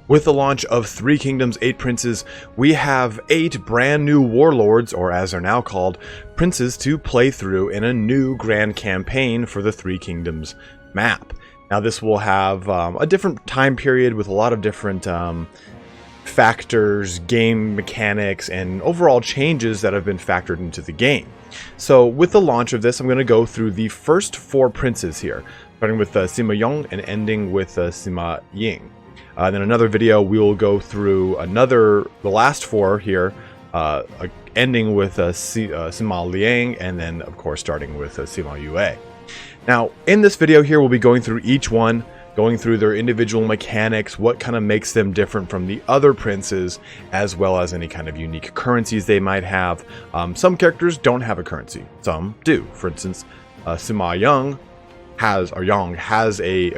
With the launch of 3 Kingdoms, 8 Princes, we have 8 brand new warlords, or as they're now called, princes, to play through in a new grand campaign for the 3 Kingdoms map. Now this will have a different time period with a lot of different factors, game mechanics, and overall changes that have been factored into the game. So with the launch of this, I'm going to go through the first 4 princes here, starting with Sima Jiong and ending with Sima Ying. Then another video, we will go through the last 4 here, ending with Sima Liang, and then of course starting with Sima Yue. Now in this video here, we'll be going through each one, going through their individual mechanics, what kind of makes them different from the other princes, as well as any kind of unique currencies they might have. Some characters don't have a currency, some do. For instance, Sima Jiong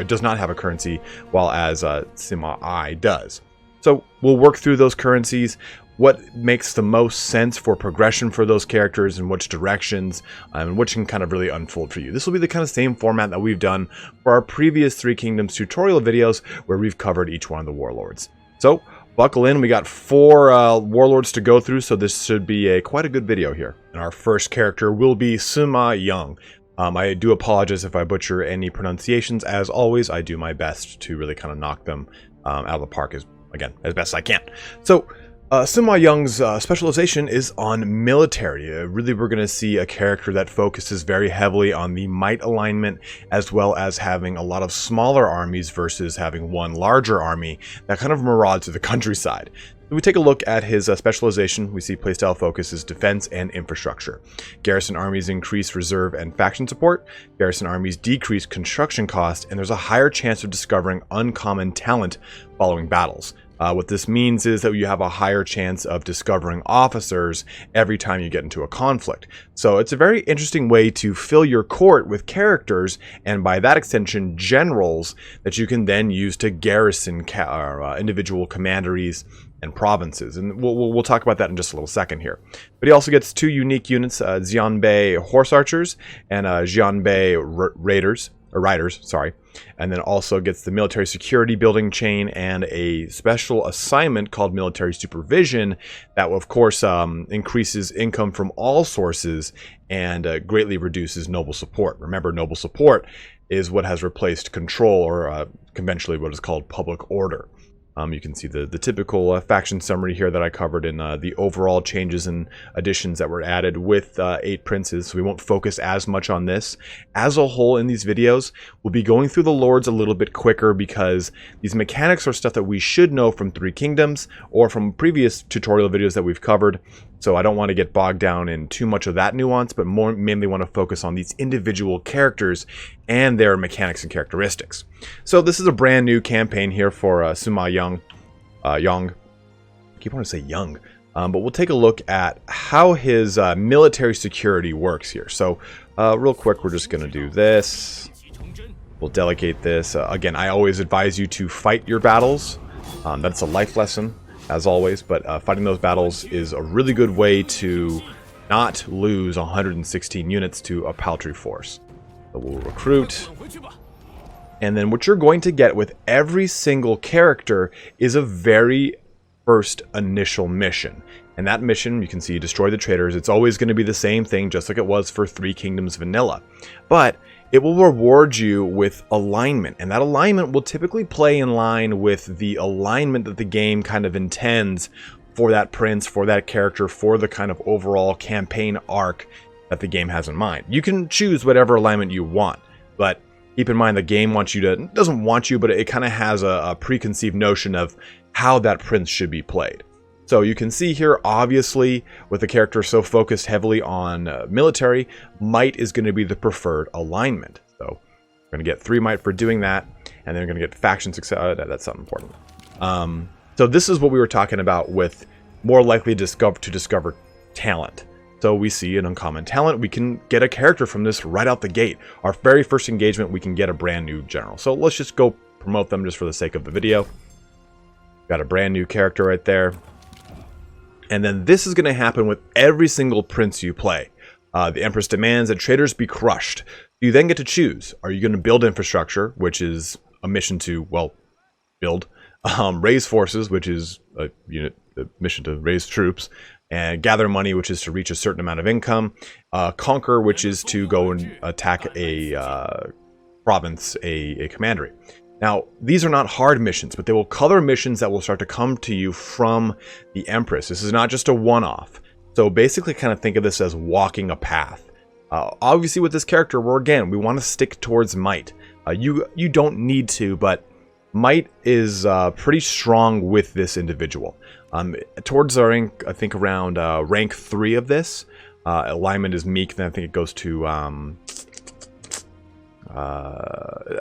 does not have a currency, while as Sima Ai does. So we'll work through those currencies, what makes the most sense for progression for those characters, and which directions, and which can kind of really unfold for you. This will be the kind of same format that we've done for our previous 3 Kingdoms tutorial videos, where we've covered each one of the warlords. So buckle in, we got 4 warlords to go through, so this should be quite a good video here. And our first character will be Sima Jiong. I do apologize if I butcher any pronunciations. As always, I do my best to really kind of knock them out of the park as best I can. So Sima Jiong's specialization is on military. Really, we're going to see a character that focuses very heavily on the might alignment, as well as having a lot of smaller armies versus having one larger army that kind of marauds through the countryside. If we take a look at his specialization, we see playstyle focus is defense and infrastructure. Garrison armies increase reserve and faction support. Garrison armies decrease construction cost, and there's a higher chance of discovering uncommon talent following battles. What this means is that you have a higher chance of discovering officers every time you get into a conflict. So it's a very interesting way to fill your court with characters, and by that extension, generals that you can then use to garrison individual commanderies and provinces. And we'll talk about that in just a little second here. But he also gets 2 unique units, Xianbei Horse Archers and Xianbei Riders, and then also gets the military security building chain and a special assignment called military supervision that, of course, increases income from all sources and greatly reduces noble support. Remember, noble support is what has replaced control, or conventionally what is called public order. You can see the typical faction summary here that I covered in the overall changes and additions that were added with 8 princes. So we won't focus as much on this. As a whole in these videos, we'll be going through the lords a little bit quicker, because these mechanics are stuff that we should know from 3 Kingdoms or from previous tutorial videos that we've covered. So I don't want to get bogged down in too much of that nuance, but mainly want to focus on these individual characters and their mechanics and characteristics. So this is a brand new campaign here for Sima Jiong. I keep wanting to say Young. But we'll take a look at how his military security works here. So real quick, we're just going to do this. We'll delegate this. Again, I always advise you to fight your battles. That's a life lesson, as always, but fighting those battles is a really good way to not lose 116 units to a paltry force. So we'll recruit. And then what you're going to get with every single character is a very first initial mission. And that mission, you can see, destroy the traitors. It's always going to be the same thing, just like it was for 3 Kingdoms Vanilla. But it will reward you with alignment, and that alignment will typically play in line with the alignment that the game kind of intends for that prince, for that character, for the kind of overall campaign arc that the game has in mind. You can choose whatever alignment you want, but keep in mind the game doesn't want you, but it kind of has a preconceived notion of how that prince should be played. So you can see here, obviously, with the character so focused heavily on military, might is going to be the preferred alignment. So we're going to get 3 might for doing that, and then we're going to get faction success. That's something important. So this is what we were talking about with more likely to discover talent. So we see an uncommon talent. We can get a character from this right out the gate. Our very first engagement, we can get a brand new general. So let's just go promote them just for the sake of the video. Got a brand new character right there. And then this is going to happen with every single prince you play. The Empress demands that traitors be crushed. You then get to choose. Are you going to build infrastructure, which is a mission to, well, build. Raise forces, which is a unit, a mission to raise troops. And gather money, which is to reach a certain amount of income. Conquer, which is to go and attack a province, a commandery. Now, these are not hard missions, but they will color missions that will start to come to you from the Empress. This is not just a one-off. So basically kind of think of this as walking a path. Obviously with this character, we want to stick towards might. You don't need to, but might is pretty strong with this individual. Towards our rank, I think around rank 3 of this, alignment is meek, then I think it goes to, I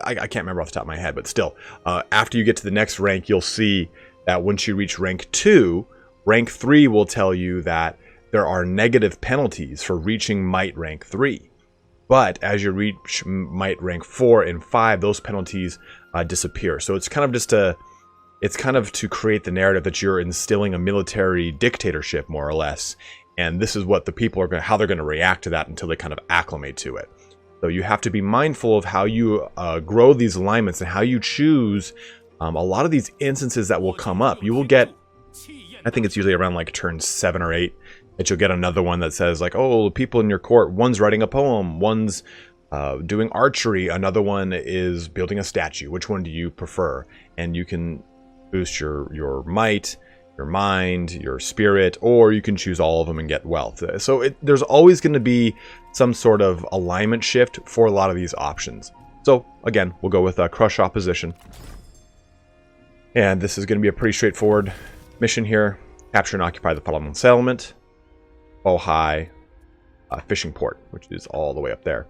can't remember off the top of my head, but still, after you get to the next rank, you'll see that once you reach rank 2, rank 3 will tell you that there are negative penalties for reaching might rank 3. But as you reach might rank 4 and 5, those penalties disappear. So it's kind of just it's kind of to create the narrative that you're instilling a military dictatorship, more or less. And this is what the people are how they're going to react to that until they kind of acclimate to it. So you have to be mindful of how you grow these alignments and how you choose a lot of these instances that will come up. You will get, I think it's usually around like turn 7 or 8, that you'll get another one that says like, oh, people in your court, one's writing a poem, one's doing archery, another one is building a statue. Which one do you prefer? And you can boost your might, your mind, your spirit, or you can choose all of them and get wealth. So there's always going to be some sort of alignment shift for a lot of these options. So again, we'll go with Crush Opposition. And this is going to be a pretty straightforward mission here. Capture and occupy the Palamon settlement. Bohai fishing port, which is all the way up there.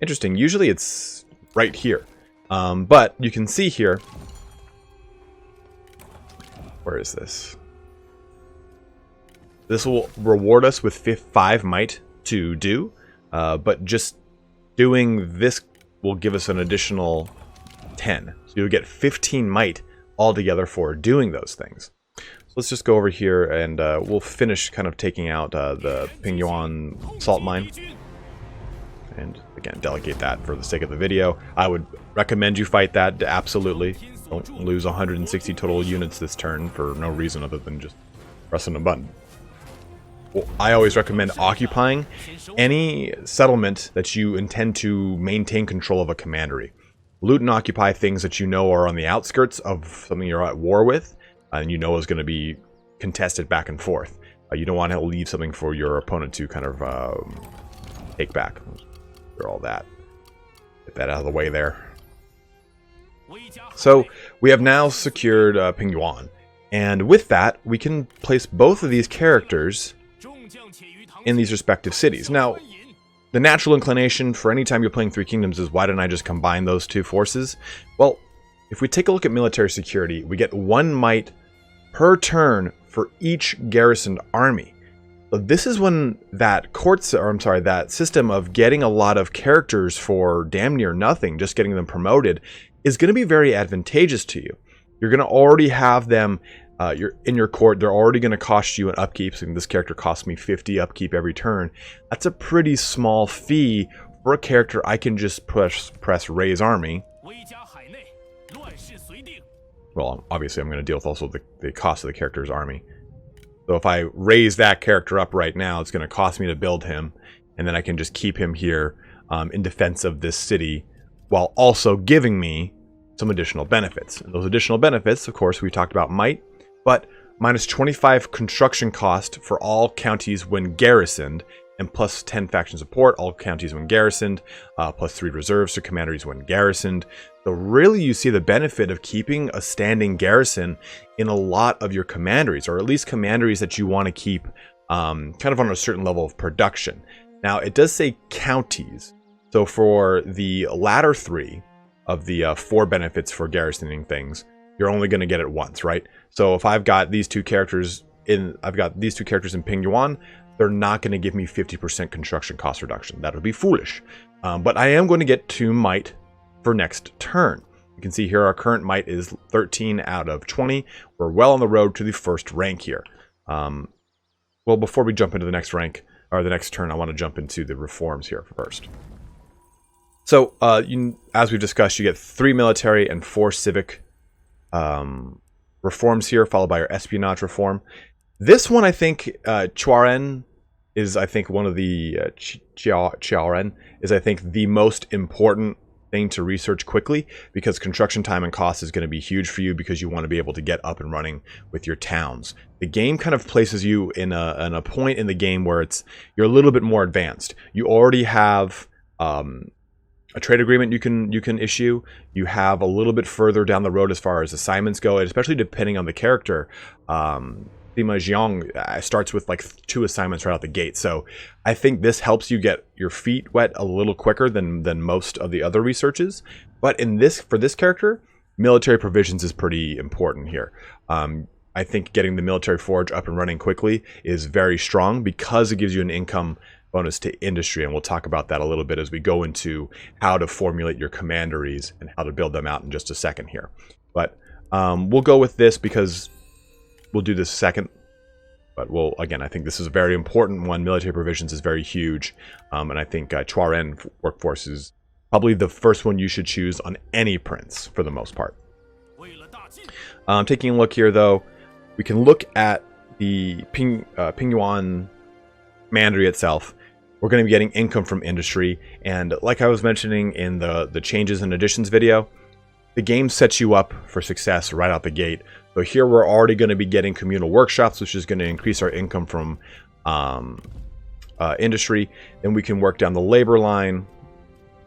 Interesting. Usually it's right here. But you can see here. Where is this? This will reward us with 5 might to do. But just doing this will give us an additional 10. So you'll get 15 might altogether for doing those things. So let's just go over here and we'll finish kind of taking out the Pingyuan salt mine. And again, delegate that for the sake of the video. I would recommend you fight that, absolutely. Don't lose 160 total units this turn for no reason other than just pressing a button. Well, I always recommend occupying any settlement that you intend to maintain control of a commandery. Loot and occupy things that you know are on the outskirts of something you're at war with, and you know is going to be contested back and forth. You don't want to leave something for your opponent to kind of take back. For all that. Get that out of the way there. So we have now secured Pingyuan. And with that, we can place both of these characters in these respective cities. Now, the natural inclination for any time you're playing Three Kingdoms is, why didn't I just combine those two forces? Well, if we take a look at military security, we get 1 might per turn for each garrisoned army. So this is when that that system of getting a lot of characters for damn near nothing, just getting them promoted, is going to be very advantageous to you. You're going to already have them you're in your court. They're already going to cost you an upkeep. So this character costs me 50 upkeep every turn. That's a pretty small fee for a character I can just press raise army. Well, obviously I'm going to deal with also the cost of the character's army. So if I raise that character up right now, it's going to cost me to build him. And then I can just keep him here in defense of this city, while also giving me some additional benefits. And those additional benefits, of course, we talked about might, but minus 25 construction cost for all counties when garrisoned, and plus 10 faction support, all counties when garrisoned, plus 3 reserves to commanderies when garrisoned. So really you see the benefit of keeping a standing garrison in a lot of your commanderies, or at least commanderies that you want to keep kind of on a certain level of production. Now it does say counties. So for the latter 3 of the 4 benefits for garrisoning things, you're only going to get it once, right? So if I've got these two characters in Pingyuan, they're not going to give me 50% construction cost reduction. That would be foolish. But I am going to get 2 might for next turn. You can see here our current might is 13 out of 20. We're well on the road to the first rank here. Well, before we jump into the next rank, or the next turn, I want to jump into the reforms here first. So, as we've discussed, you get 3 military and 4 civic reforms here, followed by our espionage reform. This one, I think, Chuaren is, I think, one of the Chiaren is, I think, the most important thing to research quickly, because construction time and cost is going to be huge for you, because you want to be able to get up and running with your towns. The game kind of places you in a point in the game where you're a little bit more advanced. You already have a trade agreement you can issue. You have a little bit further down the road as far as assignments go, and especially depending on the character. Sima Jiong starts with like 2 assignments right out the gate. So I think this helps you get your feet wet a little quicker than most of the other researches. But for this character, military provisions is pretty important here. I think getting the military forge up and running quickly is very strong, because it gives you an income bonus to industry, and we'll talk about that a little bit as we go into how to formulate your commanderies and how to build them out in just a second here. But we'll go with this because we'll do this second. But again, I think this is a very important one. Military provisions is very huge, and I think Chuaren workforce is probably the first one you should choose on any prince for the most part. Taking a look here, though, we can look at the Pingyuan commandery itself. We're going to be getting income from industry, and like I was mentioning in the changes and additions video, the game sets you up for success right out the gate. So here we're already going to be getting communal workshops, which is going to increase our income from industry. Then we can work down the labor line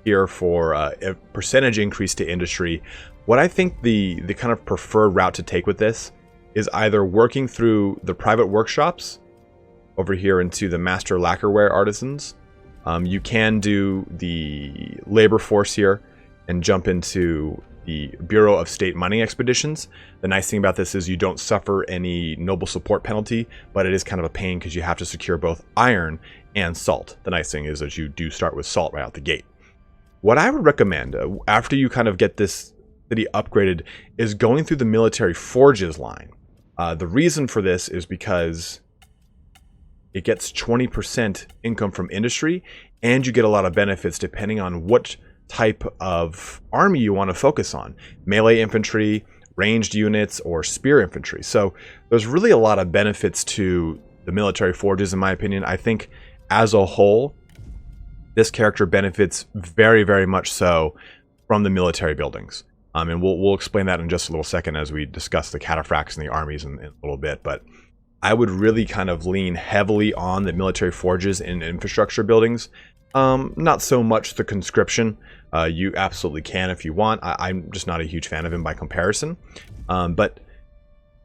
here for a percentage increase to industry. What I think the kind of preferred route to take with this is either working through the private workshops over here into the master lacquerware artisans. You can do the labor force here and jump into the Bureau of State Mining Expeditions. The nice thing about this is you don't suffer any noble support penalty, but it is kind of a pain because you have to secure both iron and salt. The nice thing is that you do start with salt right out the gate. What I would recommend after you kind of get this city upgraded is going through the military forges line. The reason for this is because it gets 20% income from industry, and you get a lot of benefits depending on what type of army you want to focus on. Melee infantry, ranged units, or spear infantry. So there's really a lot of benefits to the military forges, in my opinion. I think as a whole, this character benefits very, very much so from the military buildings. And we'll explain that in just a little second as we discuss the cataphracts and the armies in a little bit. But I would really kind of lean heavily on the military forges and infrastructure buildings. Not so much the conscription. You absolutely can if you want. I'm just not a huge fan of him by comparison. But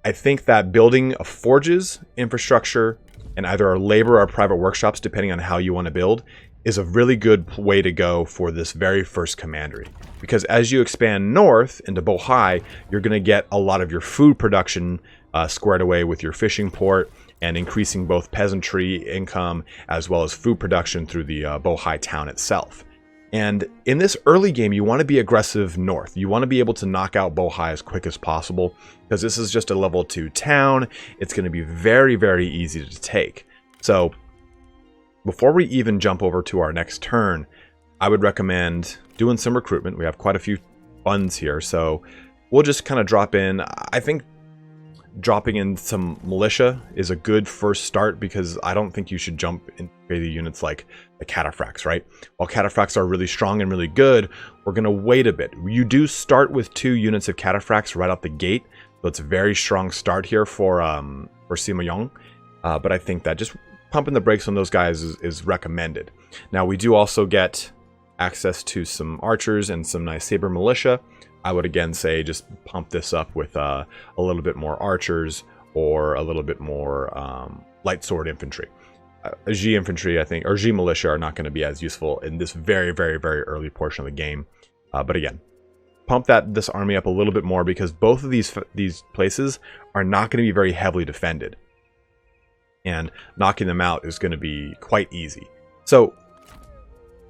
I think that building of forges, infrastructure, and either our labor or private workshops, depending on how you want to build, is a really good way to go for this very first commandery. Because as you expand north into Bohai, you're going to get a lot of your food production squared away with your fishing port, and increasing both peasantry income as well as food production through the Bohai town itself. And in this early game, you want to be aggressive north. You want to be able to knock out Bohai as quick as possible, because this is just a level 2 town. It's going to be very, very easy to take. So before we even jump over to our next turn, I would recommend doing some recruitment. We have quite a few funds here, so we'll just kind of drop in. I think dropping in some militia is a good first start, because I don't think you should jump into the units like the cataphracts, right? While cataphracts are really strong and really good, we're going to wait a bit. You do start with 2 units of cataphracts right out the gate, so it's a very strong start here for Sima Yong. But I think that just pumping the brakes on those guys is recommended. Now, we do also get access to some archers and some nice saber militia. I would again say just pump this up with a little bit more archers or a little bit more light sword infantry. G infantry, I think, or G militia are not going to be as useful in this very, very, very early portion of the game. But again, pump this army up a little bit more, because both of these places are not going to be very heavily defended, and knocking them out is going to be quite easy. So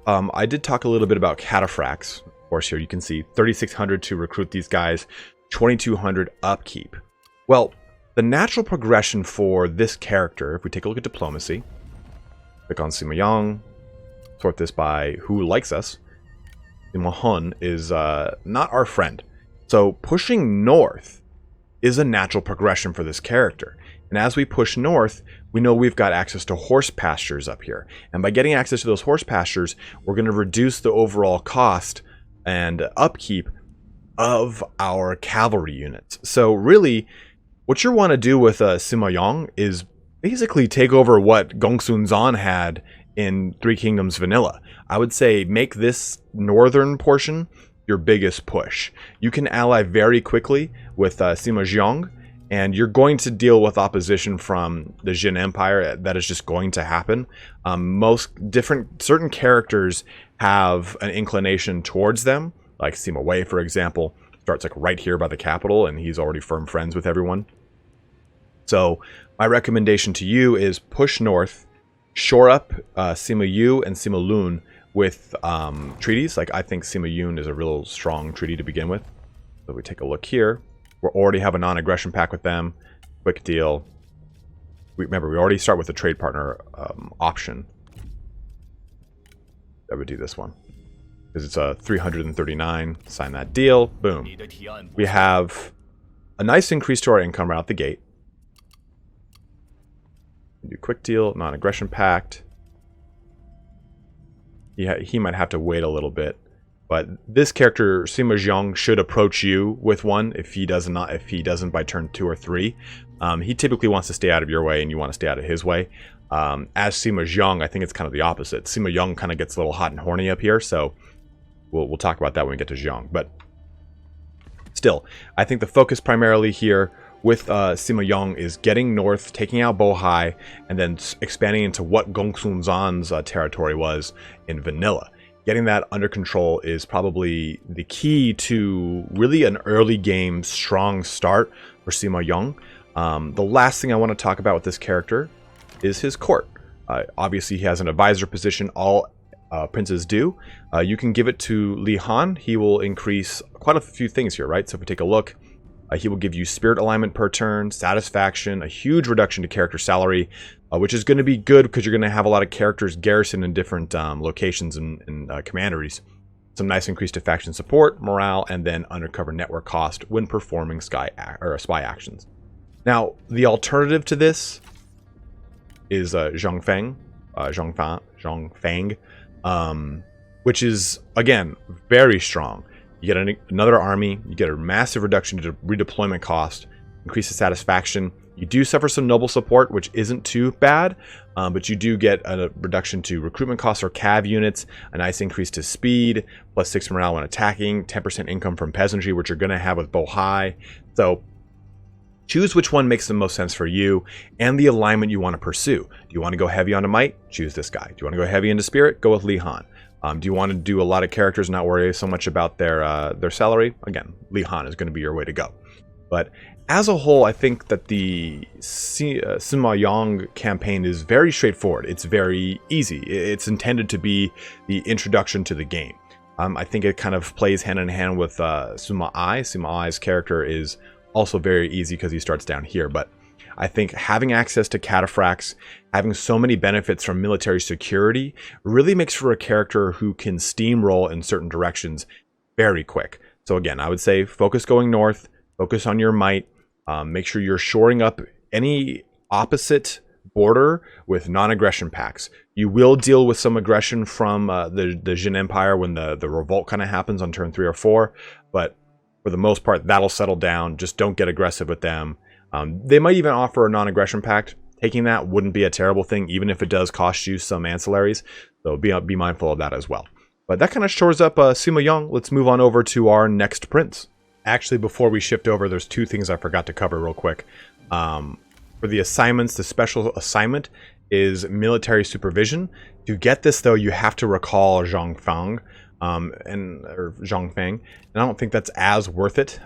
I did talk a little bit about cataphracts. Of course, here you can see 3,600 to recruit these guys, 2,200 upkeep. Well, the natural progression for this character, if we take a look at diplomacy, click on Sima Yang, sort this by who likes us. Sima Hun is not our friend. So pushing north is a natural progression for this character. And as we push north, we know we've got access to horse pastures up here. And by getting access to those horse pastures, we're going to reduce the overall cost and upkeep of our cavalry units. So really, what you want to do with Sima Jiong is basically take over what Gongsun Zan had in Three Kingdoms Vanilla. I would say make this northern portion your biggest push. You can ally very quickly with Sima Jiong, and you're going to deal with opposition from the Jin Empire. That is just going to happen. Certain characters have an inclination towards them, like Sima Wei, for example, starts like right here by the capital, and he's already firm friends with everyone. So my recommendation to you is push north, shore up Sima Yue and Sima Lun with treaties. Like, I think Sima Yun is a real strong treaty to begin with. So we take a look here. We already have a non-aggression pact with them. Quick deal. Remember, we already start with the trade partner option. That would do this one. Because it's a 339. Sign that deal. Boom. We have a nice increase to our income right out the gate. Do quick deal, non-aggression pact. He might have to wait a little bit, but this character Sima Jiong should approach you with one if he doesn't by turn 2 or 3. He typically wants to stay out of your way, and you want to stay out of his way. As Sima Jiong, I think it's kind of the opposite. Sima Jiong kind of gets a little hot and horny up here, so we'll talk about that when we get to Jiong. But still, I think the focus primarily here with Sima Yong is getting north, taking out Bohai, and then expanding into what Gongsun Zan's territory was in Vanilla. Getting that under control is probably the key to really an early game strong start for Sima Yong. The last thing I want to talk about with this character is his court. Obviously, he has an advisor position. All princes do. You can give it to Li Han. He will increase quite a few things here, right? So if we take a look, he will give you spirit alignment per turn, satisfaction, a huge reduction to character salary, which is going to be good because you're going to have a lot of characters garrisoned in different locations and commanderies. Some nice increase to faction support, morale, and then undercover network cost when performing spy actions. Now, the alternative to this is Zhongfang, which is, again, very strong. You get another army, you get a massive reduction to redeployment cost, increase the satisfaction. You do suffer some noble support, which isn't too bad, but you do get a reduction to recruitment costs or cav units, a nice increase to speed, plus 6 morale when attacking, 10% income from peasantry, which you're going to have with Bohai. So choose which one makes the most sense for you and the alignment you want to pursue. Do you want to go heavy onto might? Choose this guy. Do you want to go heavy into spirit? Go with Li Han. Do you want to do a lot of characters, not worry so much about their salary? Again, Li Han is going to be your way to go. But as a whole, I think that the Sima Yong campaign is very straightforward. It's very easy. It's intended to be the introduction to the game. I think it kind of plays hand in hand with Sima Ai. Sima Ai's character is also very easy because he starts down here. But I think having access to cataphracts, having so many benefits from military security, really makes for a character who can steamroll in certain directions very quick. So again, I would say focus going north, focus on your might, make sure you're shoring up any opposite border with non-aggression pacts. You will deal with some aggression from the Jin Empire when the revolt kind of happens on turn 3 or 4, but for the most part, that'll settle down. Just don't get aggressive with them. They might even offer a non-aggression pact. Taking that wouldn't be a terrible thing, even if it does cost you some ancillaries. So be mindful of that as well. But that kind of shores up Sima Yong. Let's move on over to our next prince. Actually, before we shift over, there's 2 things I forgot to cover real quick. For the assignments, the special assignment is military supervision. To get this, though, you have to recall Zhongfang, or Zhongfang, and I don't think that's as worth it.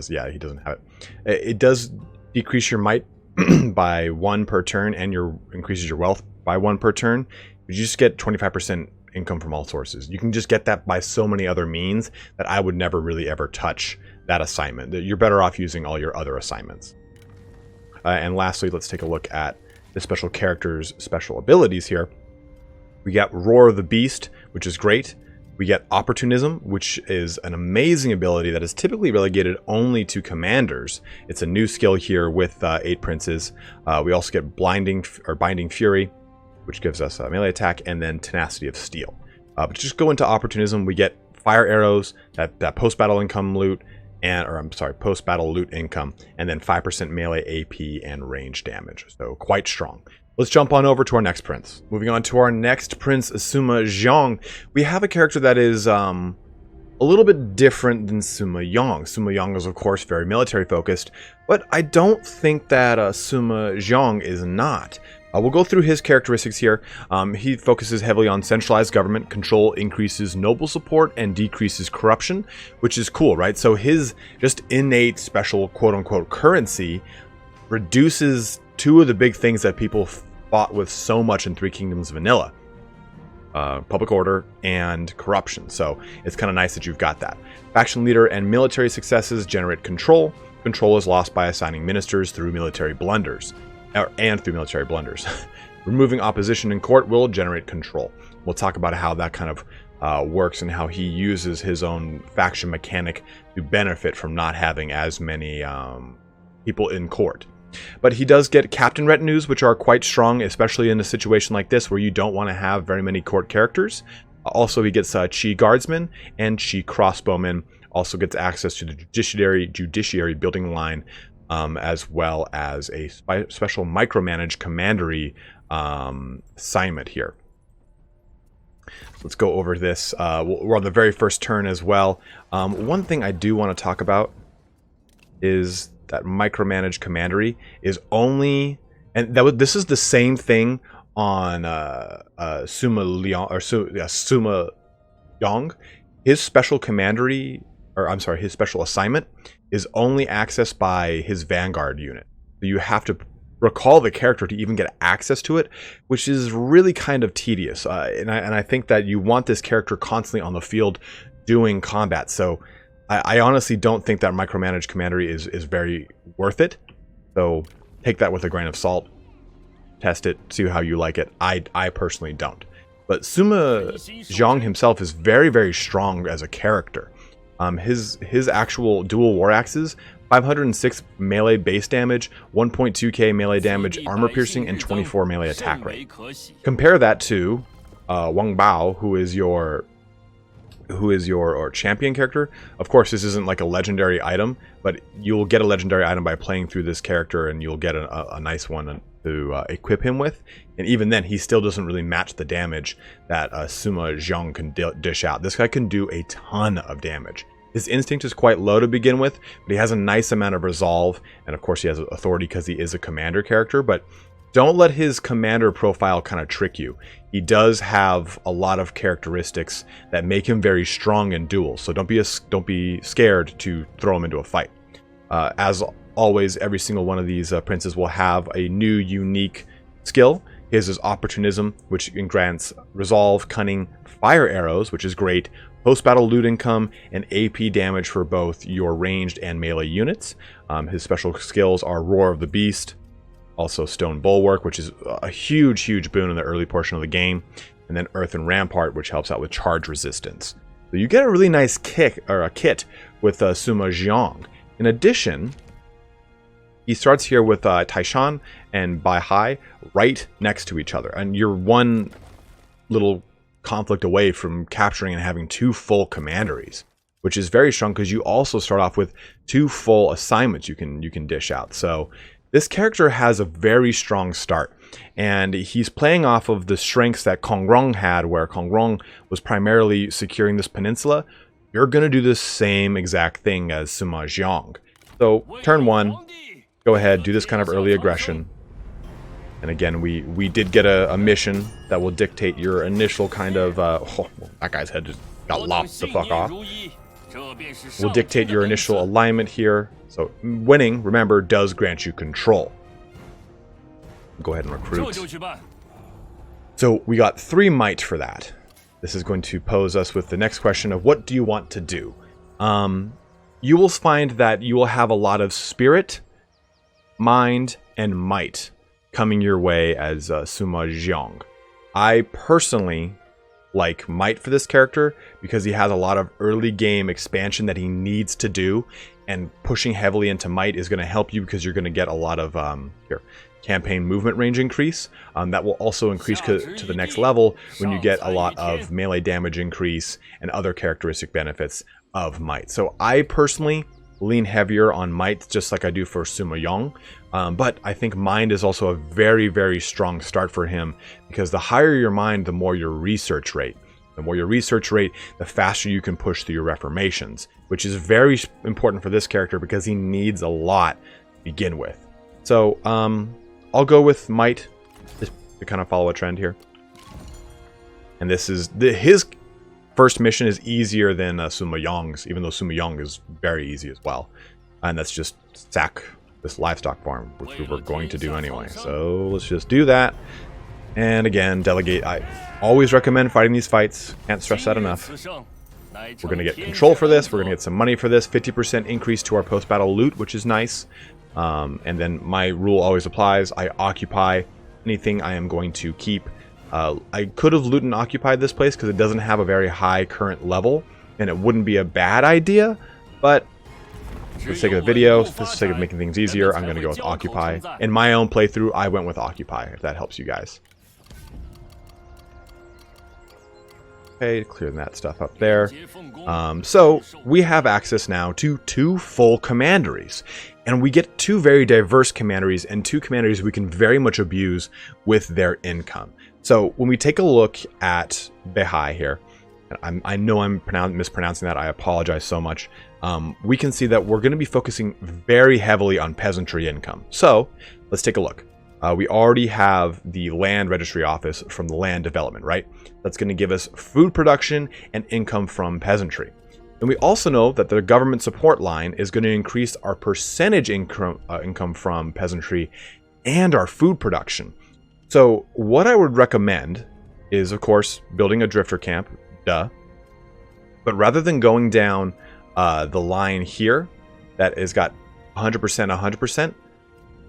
Yeah, he doesn't have it. It does decrease your might by 1 per turn, and increases your wealth by 1 per turn. You just get 25% income from all sources. You can just get that by so many other means that I would never really ever touch that assignment. You're better off using all your other assignments. And lastly, let's take a look at the special characters' special abilities here. We got Roar of the Beast, which is great. We get Opportunism, which is an amazing ability that is typically relegated only to commanders. It's a new skill here with 8 princes. We also get Binding Fury, which gives us a melee attack, and then Tenacity of Steel. But just go into Opportunism, we get Fire Arrows, that post-battle income loot, post-battle loot income, and then 5% melee AP and range damage. So quite strong. Let's jump on over to our next prince. Moving on to our next prince, Sima Jiong. We have a character that is a little bit different than Sima Yong. Sima Yong is, of course, very military focused, but I don't think that Sima Jiong is not. We'll go through his characteristics here. He focuses heavily on centralized government control, increases noble support, and decreases corruption, which is cool, right? So his just innate special quote-unquote currency reduces two of the big things that people fought with so much in Three Kingdoms Vanilla. Public order and corruption. So it's kind of nice that you've got that. Faction leader and military successes generate control. Control is lost by assigning ministers through military blunders. Removing opposition in court will generate control. We'll talk about how that kind of works and how he uses his own faction mechanic to benefit from not having as many people in court. But he does get captain retinues, which are quite strong, especially in a situation like this where you don't want to have very many court characters. Also, he gets Chi guardsmen and Chi crossbowmen. Also gets access to the judiciary building line, as well as a special micromanage commandery assignment here. Let's go over this. We're on the very first turn as well. One thing I do want to talk about is that micromanage commandery is only, and this is the same thing on Sima Yong. His special commandery, his special assignment is only accessed by his Vanguard unit. So you have to recall the character to even get access to it, which is really kind of tedious. And I think that you want this character constantly on the field doing combat. So I honestly don't think that micromanage commandery is very worth it. So take that with a grain of salt. Test it, see how you like it. I personally don't. But Sima Jiong himself is very, very strong as a character. His actual dual war axes, 506 melee base damage, 1.2k melee damage, armor piercing, and 24 melee attack rate. Compare that to Wang Bao, who is your champion character. Of course, this isn't like a legendary item, but you'll get a legendary item by playing through this character, and you'll get a nice one to equip him with. And even then, he still doesn't really match the damage that Sima Jiong can dish out. This guy can do a ton of damage. His instinct is quite low to begin with, but he has a nice amount of resolve, and of course he has authority because he is a commander character. But don't let his commander profile kind of trick you. He does have a lot of characteristics that make him very strong in duels, so don't be scared to throw him into a fight. As always, every single one of these princes will have a new unique skill. His is Opportunism, which grants Resolve, Cunning, Fire Arrows, which is great, post-battle loot income, and AP damage for both your ranged and melee units. His special skills are Roar of the Beast, also Stone Bulwark, which is a huge, huge boon in the early portion of the game, and then Earthen Rampart, which helps out with charge resistance. So you get a really nice kit with Sima Jiong. In addition, he starts here with Taishan and Bai Hai right next to each other, and you're one little conflict away from capturing and having 2 full commanderies, which is very strong because you also start off with 2 full assignments you can dish out. So this character has a very strong start, and he's playing off of the strengths that Kongrong had, where Kongrong was primarily securing this peninsula. You're going to do the same exact thing as Sima Jiong. So turn 1, go ahead, do this kind of early aggression. And again, we did get a mission that will dictate your initial kind of... oh, that guy's head just got lopped the fuck off. Will dictate your initial alignment here. So winning, remember, does grant you control. Go ahead and recruit. So we got 3 might for that. This is going to pose us with the next question of what do you want to do? You will find that you will have a lot of spirit, mind, and might coming your way as Sima Jiong. I personally like might for this character because he has a lot of early game expansion that he needs to do, and pushing heavily into might is going to help you because you're going to get a lot of campaign movement range increase. That will also increase to the next level when you get a lot of melee damage increase and other characteristic benefits of might. So I personally lean heavier on might, just like I do for Sima Jiong. But I think mind is also a very, very strong start for him, because the higher your mind, the more your research rate. The more your research rate, the faster you can push through your reformations, which is very important for this character because he needs a lot to begin with. So I'll go with might just to kind of follow a trend here. And this is his first mission is easier than Sima Yong's, even though Sima Yong is very easy as well. And that's just sack this livestock farm, which we were going to do anyway. So let's just do that. And again, delegate. I always recommend fighting these fights. Can't stress that enough. We're going to get control for this. We're going to get some money for this. 50% increase to our post-battle loot, which is nice. And then my rule always applies. I occupy anything I am going to keep. I could have loot and occupied this place because it doesn't have a very high current level, and it wouldn't be a bad idea, but for the sake of the video, for the sake of making things easier, I'm going to go with occupy. In my own playthrough, I went with occupy, if that helps you guys. Okay, clear that stuff up there. So we have access now to 2 full commanderies, and we get 2 very diverse commanderies, and 2 commanderies we can very much abuse with their income. So when we take a look at Beihai here, I know I'm mispronouncing that, I apologize so much. We can see that we're going to be focusing very heavily on peasantry income. So let's take a look. We already have the land registry office from the land development, right? That's going to give us food production and income from peasantry. And we also know that the government support line is going to increase our percentage income from peasantry and our food production. So what I would recommend is, of course, building a drifter camp, duh. But rather than going down the line here that has got 100%, 100%,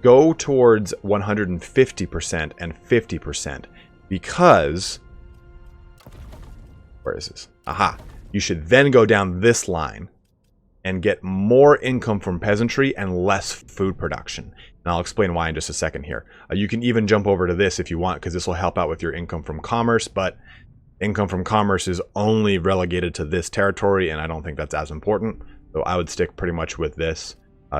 go towards 150% and 50%, because, where is this? Aha. You should then go down this line and get more income from peasantry and less food production. And I'll explain why in just a second here. You can even jump over to this if you want, because this will help out with your income from commerce, but income from commerce is only relegated to this territory, and I don't think that's as important. So I would stick pretty much with this.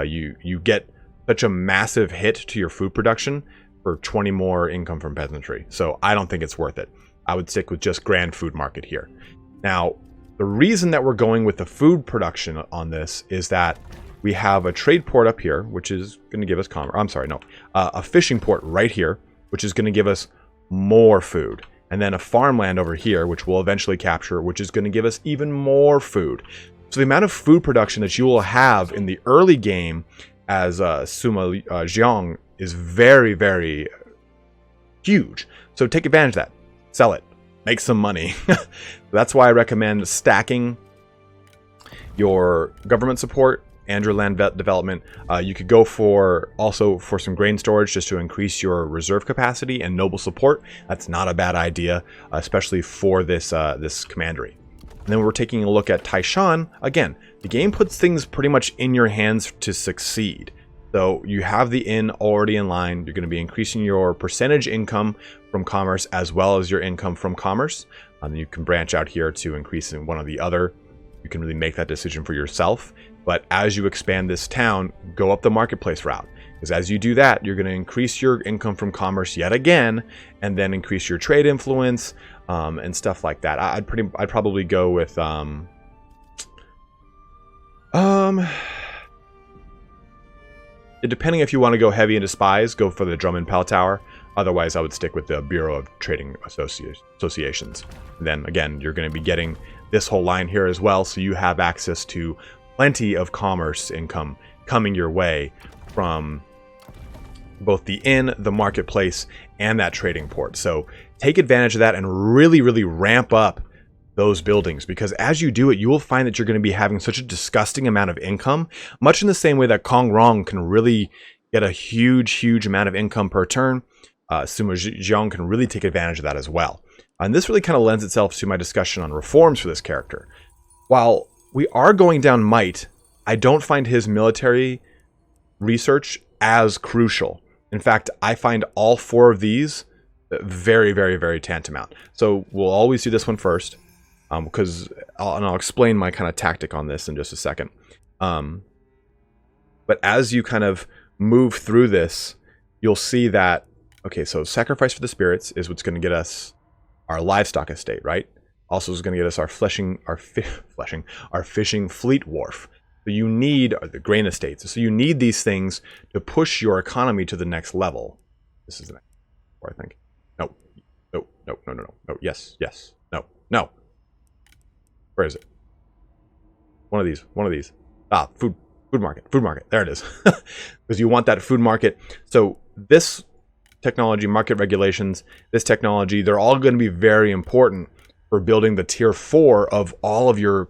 You get such a massive hit to your food production for 20 more income from peasantry. So I don't think it's worth it. I would stick with just grand food market here. Now, the reason that we're going with the food production on this is that we have a trade port up here, which is going to give us a fishing port right here, which is going to give us more food. And then a farmland over here, which we'll eventually capture, which is going to give us even more food. So the amount of food production that you will have in the early game as Sima Jiong is very, very huge. So take advantage of that. Sell it. Make some money. That's why I recommend stacking your government support and your land development. You could go for some grain storage just to increase your reserve capacity and noble support. That's not a bad idea, especially for this this commandery. And then we're taking a look at Taishan. Again, the game puts things pretty much in your hands to succeed. So you have the inn already in line. You're going to be increasing your percentage income from commerce as well as your income from commerce. You can branch out here to increase in one or the other. You can really make that decision for yourself. But as you expand this town, go up the marketplace route. Because as you do that, you're going to increase your income from commerce yet again, and then increase your trade influence and stuff like that. I'd probably go with depending if you want to go heavy into spies, go for the drum and pal tower. Otherwise, I would stick with the Bureau of Trading Associations. And then again, you're going to be getting this whole line here as well, so you have access to plenty of commerce income coming your way from both the inn, the marketplace, and that trading port. So take advantage of that and really, really ramp up those buildings, because as you do it, you will find that you're going to be having such a disgusting amount of income, much in the same way that Kong Rong can really get a huge amount of income per turn. Sima Jiong can really take advantage of that as well. And this really kind of lends itself to my discussion on reforms for this character. While we are going down might, I don't find his military research as crucial. In fact, I find all 4 of these very, very, very tantamount. So we'll always do this one first, because I'll explain my kind of tactic on this in just a second. But as you kind of move through this, you'll see that, okay, so sacrifice for the spirits is what's going to get us our livestock estate, right? Also is going to get us our fishing fleet wharf. So you need the grain estates. So you need these things to push your economy to the next level. This is the next one, I think. No. Yes. No. Where is it? One of these. Ah, food market. There it is. Because you want that food market. So this technology, market regulations, this technology, they're all going to be very important for building the tier 4 of all of your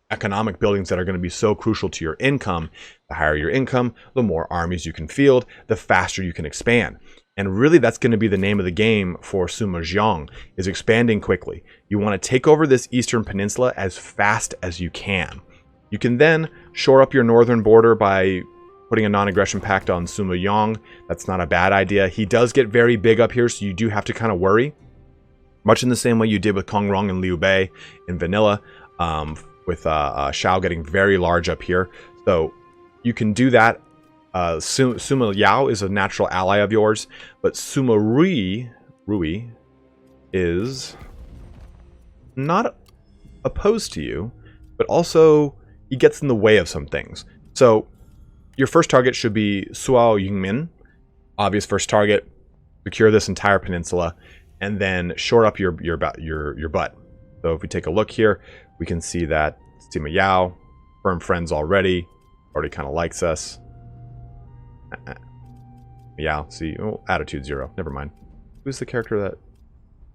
economic buildings that are going to be so crucial to your income. The higher your income, the more armies you can field, the faster you can expand. And really, that's going to be the name of the game for Sima Jiong, is expanding quickly. You want to take over this eastern peninsula as fast as you can. You can then shore up your northern border by putting a non-aggression pact on Sima Yong. That's not a bad idea. He does get very big up here, so you do have to kind of worry. Much in the same way you did with Kongrong and Liu Bei in vanilla, with Shao getting very large up here. So you can do that. Sima Yao is a natural ally of yours, but Sima Rui is not opposed to you, but also he gets in the way of some things. So your first target should be Suao Yingmin. Obvious first target. Secure this entire peninsula, and then shore up your butt. So if we take a look here, we can see that Sima Yao, firm friends already kind of likes us. Yao, see, oh, attitude 0. Never mind. Who's the character that?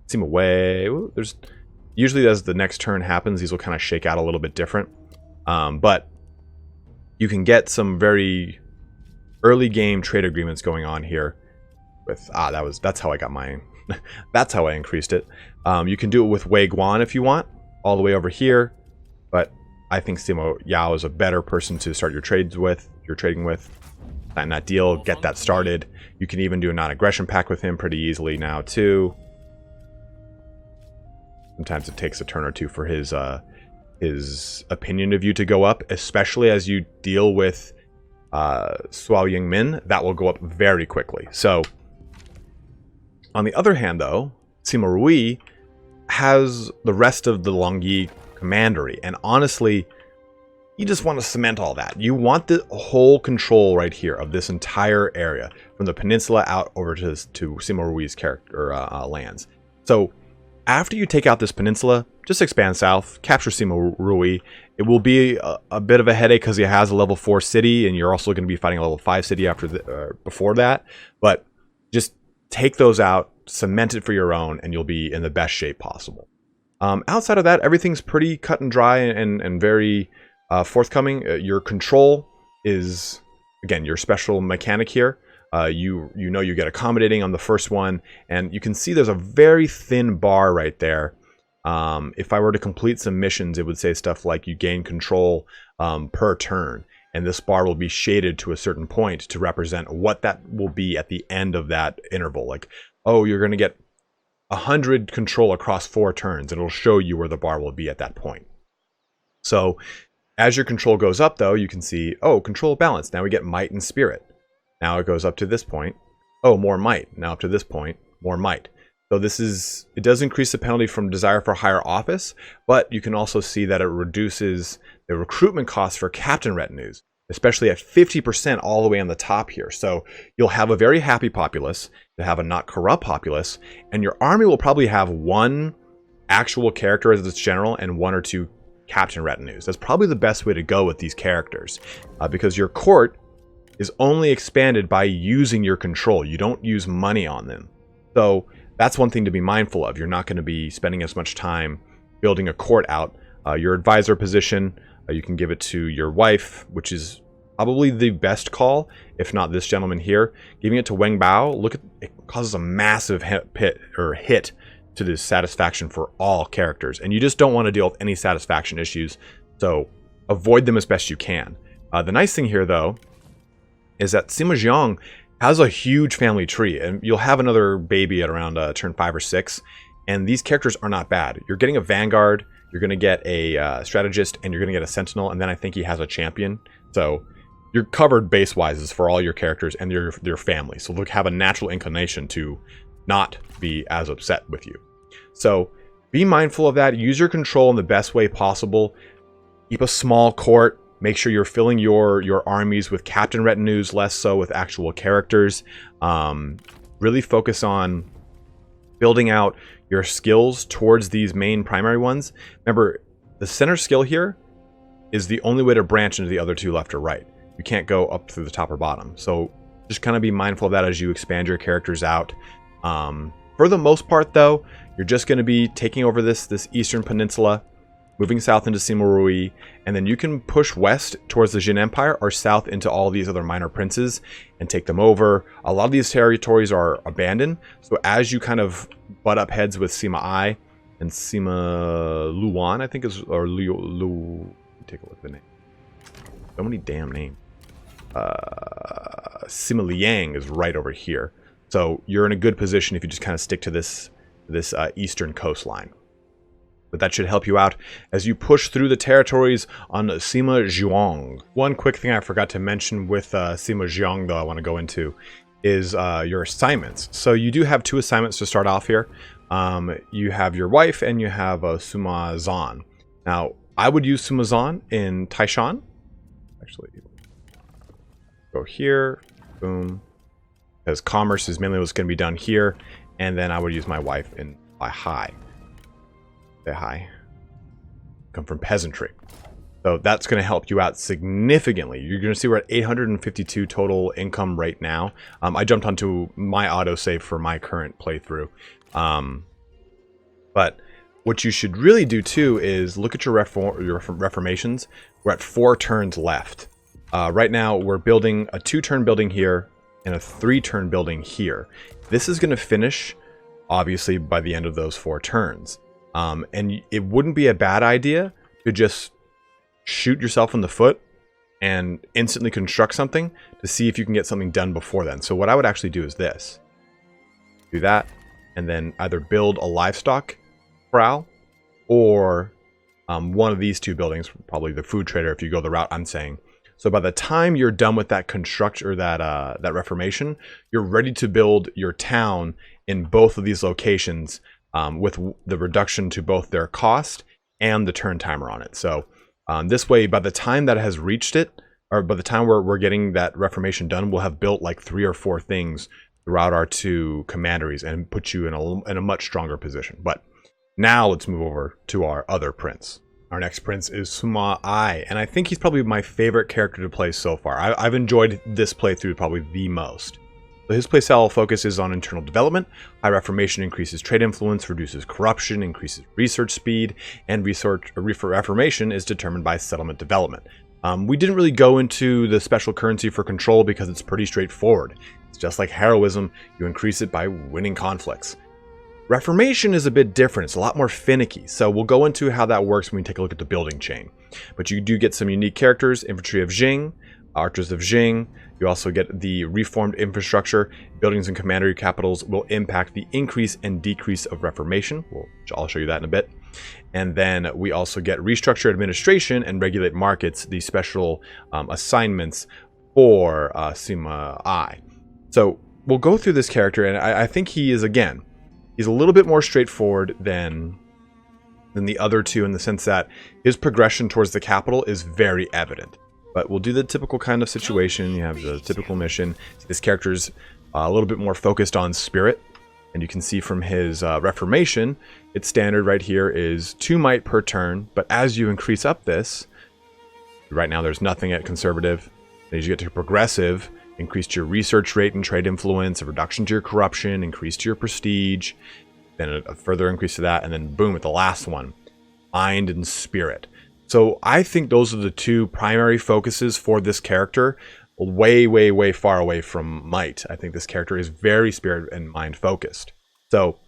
Sima Wei. Ooh, there's usually as the next turn happens, these will kind of shake out a little bit different. But you can get some very early game trade agreements going on here. With that's how I got mine. That's how I increased it. You can do it with Wei Guan if you want, all the way over here. But I think Sima Yao is a better person to start your trading with. Sign that deal, get that started. You can even do a non-aggression pact with him pretty easily now too. Sometimes it takes a turn or two for his opinion of you to go up, especially as you deal with Suao Yingmin. That will go up very quickly. So on the other hand, though, Sima Rui has the rest of the Longyi commandery, and honestly, you just want to cement all that. You want the whole control right here of this entire area, from the peninsula out over to Sima Rui's lands. So after you take out this peninsula, just expand south, capture Sima Rui. It will be a bit of a headache because he has a level 4 city, and you're also going to be fighting a level 5 city before that. But just take those out, cement it for your own, and you'll be in the best shape possible. Outside of that, everything's pretty cut and dry and very forthcoming. Your control is, again, your special mechanic here. You know you get accommodating on the first one, and you can see there's a very thin bar right there. If I were to complete some missions, it would say stuff like you gain control per turn, and this bar will be shaded to a certain point to represent what that will be at the end of that interval. Like, oh, you're going to get 100 control across 4 turns, and it'll show you where the bar will be at that point. So as your control goes up, though, you can see, oh, control balance. Now we get might and spirit. Now it goes up to this point. Oh, more might. Now up to this point, more might. So it does increase the penalty from desire for higher office, but you can also see that it reduces the recruitment costs for captain retinues, especially at 50% all the way on the top here. So you'll have a very happy populace, you'll have a not corrupt populace, and your army will probably have 1 actual character as its general and 1 or 2 captain retinues. That's probably the best way to go with these characters, because your court is only expanded by using your control. You don't use money on them. So that's one thing to be mindful of. You're not going to be spending as much time building a court out. Your advisor position, you can give it to your wife, which is probably the best call, if not this gentleman here. Giving it to Wang Bao, look at it, causes a massive hit to the satisfaction for all characters, and you just don't want to deal with any satisfaction issues, so avoid them as best you can. The nice thing here, though, is that Sima Jiong has a huge family tree, and you'll have another baby at around turn 5 or 6, and these characters are not bad. You're getting a Vanguard, you're going to get a Strategist, and you're going to get a Sentinel, and then I think he has a Champion. So you're covered base-wise for all your characters and your family. So they'll have a natural inclination to not be as upset with you. So be mindful of that. Use your control in the best way possible. Keep a small court. Make sure you're filling your armies with captain retinues, less so with actual characters. Really focus on building out your skills towards these main primary ones. Remember, the center skill here is the only way to branch into the other two left or right. You can't go up through the top or bottom. So just kind of be mindful of that as you expand your characters out. For the most part, though, you're just going to be taking over this eastern peninsula, moving south into Sima Rui, and then you can push west towards the Jin Empire or south into all these other minor princes and take them over. A lot of these territories are abandoned, so as you kind of butt up heads with Sima Ai and Sima Luan, I think is, or Lu, take a look at the name. So many damn names. Sima Liang is right over here. So you're in a good position if you just kind of stick to this eastern coastline. But that should help you out as you push through the territories on Sima Jiong. One quick thing I forgot to mention with Sima Jiong, though, I want to go into, is your assignments. So you do have 2 assignments to start off here. You have your wife and you have Sima Zan. Now, I would use Sima Zan in Taishan. Actually, go here, boom. Because commerce is mainly what's going to be done here. And then I would use my wife in Hai. Say hi. Come from peasantry. So that's going to help you out significantly. You're going to see we're at 852 total income right now. I jumped onto my autosave for my current playthrough. But what you should really do too is look at your reformations. We're at 4 turns left. Right now we're building a 2-turn building here and a 3-turn building here. This is going to finish, obviously, by the end of those 4 turns. And it wouldn't be a bad idea to just shoot yourself in the foot and instantly construct something to see if you can get something done before then. So what I would actually do is this. Do that, and then either build a livestock corral or one of these 2 buildings, probably the food trader if you go the route I'm saying. So by the time you're done with that construct or that reformation, you're ready to build your town in both of these locations with the reduction to both their cost and the turn timer on it. So this way, by the time that has reached it, or by the time we're getting that reformation done, we'll have built like 3 or 4 things throughout our 2 commanderies and put you in a much stronger position. But now let's move over to our other prince. Our next prince is Sima Ai, and I think he's probably my favorite character to play so far. I've enjoyed this playthrough probably the most. So his playstyle focuses on internal development. High reformation increases trade influence, reduces corruption, increases research speed, and reformation is determined by settlement development. We didn't really go into the special currency for control because it's pretty straightforward. It's just like heroism, you increase it by winning conflicts. Reformation is a bit different. It's a lot more finicky, so we'll go into how that works when we take a look at the building chain. But you do get some unique characters: Infantry of Jing, Archers of Jing. You also get the reformed infrastructure. Buildings and commandery capitals will impact the increase and decrease of reformation. I'll show you that in a bit. And then we also get restructure administration and regulate markets, the special assignments for Sima Ai. So we'll go through this character, and I think he is, again, he's a little bit more straightforward than the other 2 in the sense that his progression towards the capital is very evident. But we'll do the typical kind of situation. You have the typical mission. This character's a little bit more focused on spirit. And you can see from his reformation, its standard right here is 2 might per turn. But as you increase up this, right now there's nothing at conservative. As you get to progressive, increase to your research rate and trade influence, a reduction to your corruption, increase to your prestige, then a further increase to that, and then boom, at the last one, mind and spirit. So I think those are the 2 primary focuses for this character, way, way, way far away from might. I think this character is very spirit and mind focused. So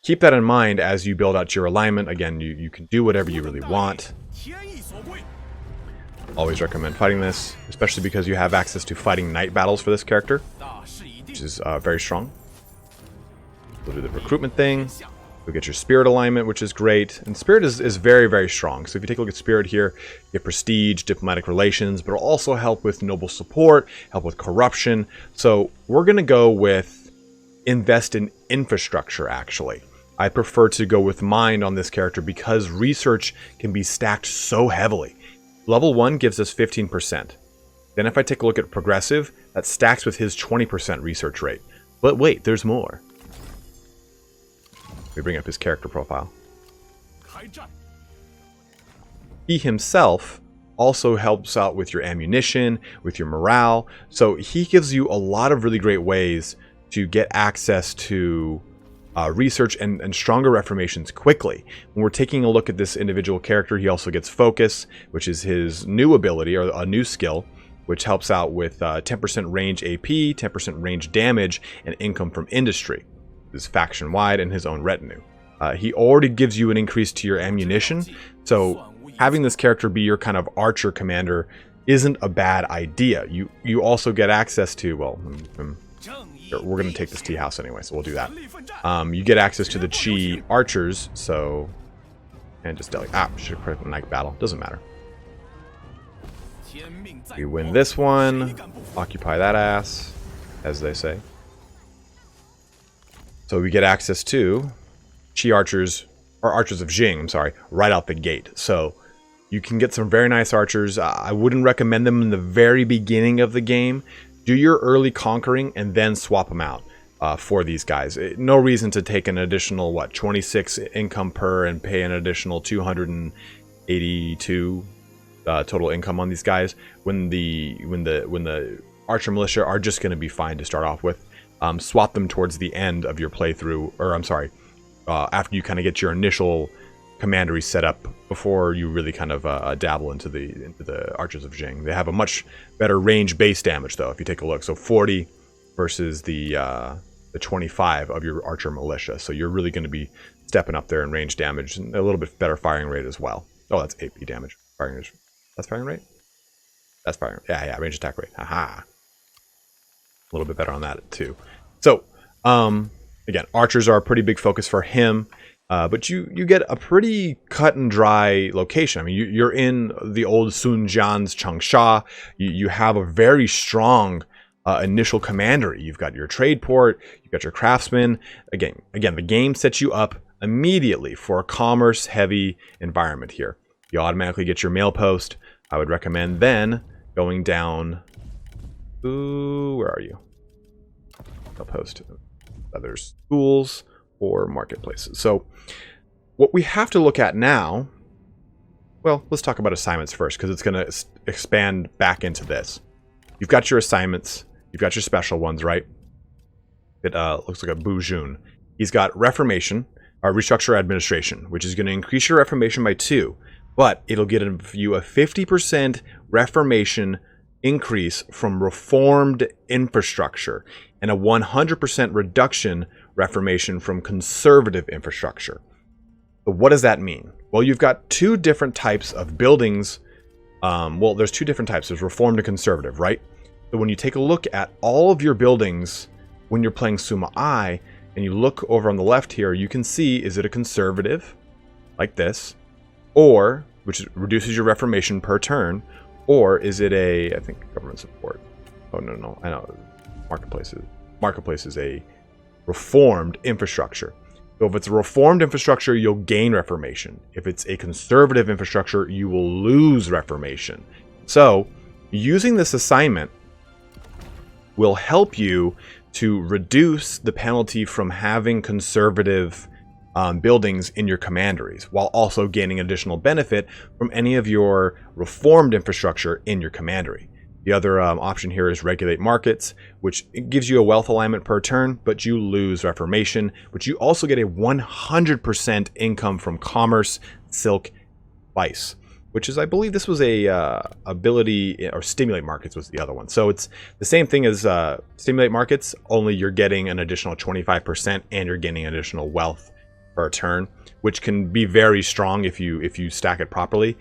keep that in mind as you build out your alignment. Again, you can do whatever you really want. Always recommend fighting this, especially because you have access to fighting night battles for this character, which is very strong. We'll do the recruitment thing. You'll get your spirit alignment, which is great. And spirit is very, very strong. So if you take a look at spirit here, you get prestige, diplomatic relations, but it'll also help with noble support, help with corruption. So we're going to go with invest in infrastructure, actually. I prefer to go with mind on this character because research can be stacked so heavily. Level 1 gives us 15%. Then if I take a look at progressive, that stacks with his 20% research rate. But wait, there's more. Let me bring up his character profile. He himself also helps out with your ammunition, with your morale. So he gives you a lot of really great ways to get access to research and stronger reformations quickly. When we're taking a look at this individual character, he also gets focus, which is his new ability or a new skill, which helps out with 10% range AP, 10% range damage, and income from industry. This is faction wide and his own retinue. He already gives you an increase to your ammunition, so having this character be your kind of archer commander isn't a bad idea. You also get access to, well, we're going to take this tea house anyway, so we'll do that. You get access to the Chi archers, so... And just should have put a night battle. Doesn't matter. We win this one. Occupy that ass, as they say. So we get access to Chi archers, or archers of Jing, I'm sorry, right out the gate. So you can get some very nice archers. I wouldn't recommend them in the very beginning of the game. Do your early conquering and then swap them out for these guys. No reason to take an additional, 26 income per and pay an additional 282 total income on these guys when the archer militia are just going to be fine to start off with. Swap them towards the end of your playthrough, or I'm sorry, after you kind of get your initial commandery set up before you really kind of dabble into the archers of Jing. They have a much better range base damage though, if you take a look. So 40 versus the 25 of your archer militia. So you're really going to be stepping up there in range damage and a little bit better firing rate as well. Oh, that's AP damage. Firing rate. That's firing rate? That's firing. Yeah, range attack rate. Haha. A little bit better on that too. So, again, archers are a pretty big focus for him. But you get a pretty cut and dry location. I mean, you're in the old Sun Jian's Changsha. You have a very strong initial commandery. You've got your trade port. You've got your craftsmen. Again, the game sets you up immediately for a commerce-heavy environment here. You automatically get your mail post. I would recommend then going down. Ooh, where are you? Mail post. Other schools or marketplaces. So what we have to look at now, well, let's talk about assignments first because it's going to expand back into this. You've got your assignments. You've got your special ones, right? It looks like a Bujun. He's got Reformation, or Restructure Administration, which is going to increase your Reformation by 2, but it'll get you a 50% Reformation increase from Reformed Infrastructure and a 100% reduction Reformation from Conservative Infrastructure. So what does that mean? Well, you've got two different types of buildings. Well, there's two different types. There's Reformed and Conservative, right? So when you take a look at all of your buildings when you're playing Sima Ai, and you look over on the left here, you can see, is it a Conservative, like this, or, which reduces your Reformation per turn, or is it a, I think, government support. Oh, no, I know. Marketplace is a Reformed infrastructure. So if it's a Reformed infrastructure, you'll gain Reformation. If it's a Conservative infrastructure, you will lose Reformation. So using this assignment will help you to reduce the penalty from having conservative buildings in your commanderies, while also gaining additional benefit from any of your Reformed infrastructure in your commandery. The other option here is Regulate Markets, which gives you a wealth alignment per turn, but you lose Reformation, but you also get a 100% income from Commerce, Silk, Vice, which is, I believe this was a ability, or Stimulate Markets was the other one. So it's the same thing as Stimulate Markets, only you're getting an additional 25% and you're gaining additional wealth per turn, which can be very strong if you stack it properly.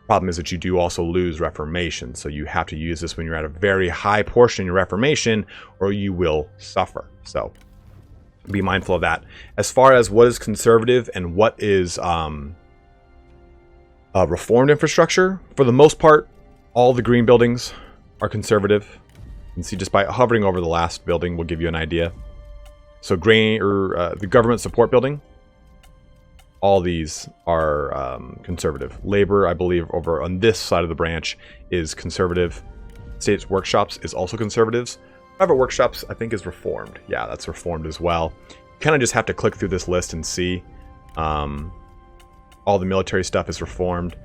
Problem is that you do also lose Reformation, so you have to use this when you're at a very high portion in your Reformation, or you will suffer. So be mindful of that. As far as what is conservative and what is reformed infrastructure, for the most part, all the green buildings are conservative. You can see just by hovering over the last building will give you an idea. So the government support building, all these are conservative. Labor, I believe, over on this side of the branch is conservative. States workshops is also conservatives. Private workshops, I think, is reformed. Yeah, that's reformed as well. You kind of just have to click through this list and see. All the military stuff is reformed.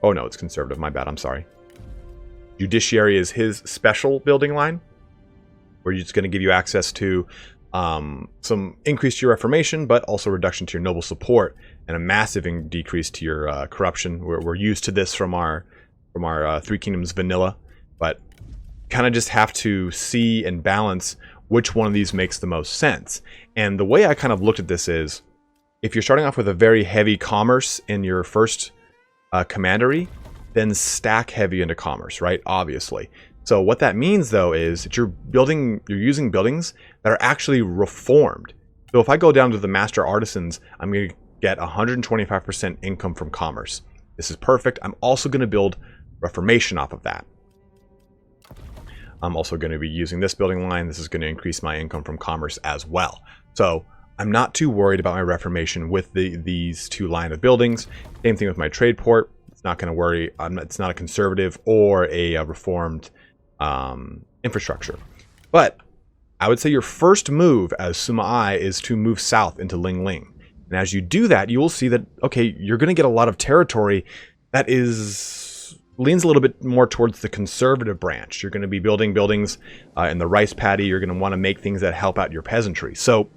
Oh no, it's conservative. My bad. I'm sorry. Judiciary is his special building line, where it's going to give you access to some increase to your Reformation, but also reduction to your noble support and a massive decrease to your corruption. We're used to this from our Three Kingdoms vanilla, but kind of just have to see and balance which one of these makes the most sense. And the way I kind of looked at this is, if you're starting off with a very heavy commerce in your first commandery, then stack heavy into commerce, right? Obviously. So what that means, though, is that you're using buildings that are actually reformed. So if I go down to the master artisans, I'm going to get 125% income from commerce. This is perfect. I'm also going to build Reformation off of that. I'm also going to be using this building line. This is going to increase my income from commerce as well. So I'm not too worried about my Reformation with these two line of buildings. Same thing with my trade port. It's not going to worry. It's not a conservative or a reformed infrastructure. But I would say your first move as Sima Ai is to move south into Ling Ling. And as you do that, you will see that, okay, you're going to get a lot of territory that leans a little bit more towards the conservative branch. You're going to be building buildings in the rice paddy. You're going to want to make things that help out your peasantry. So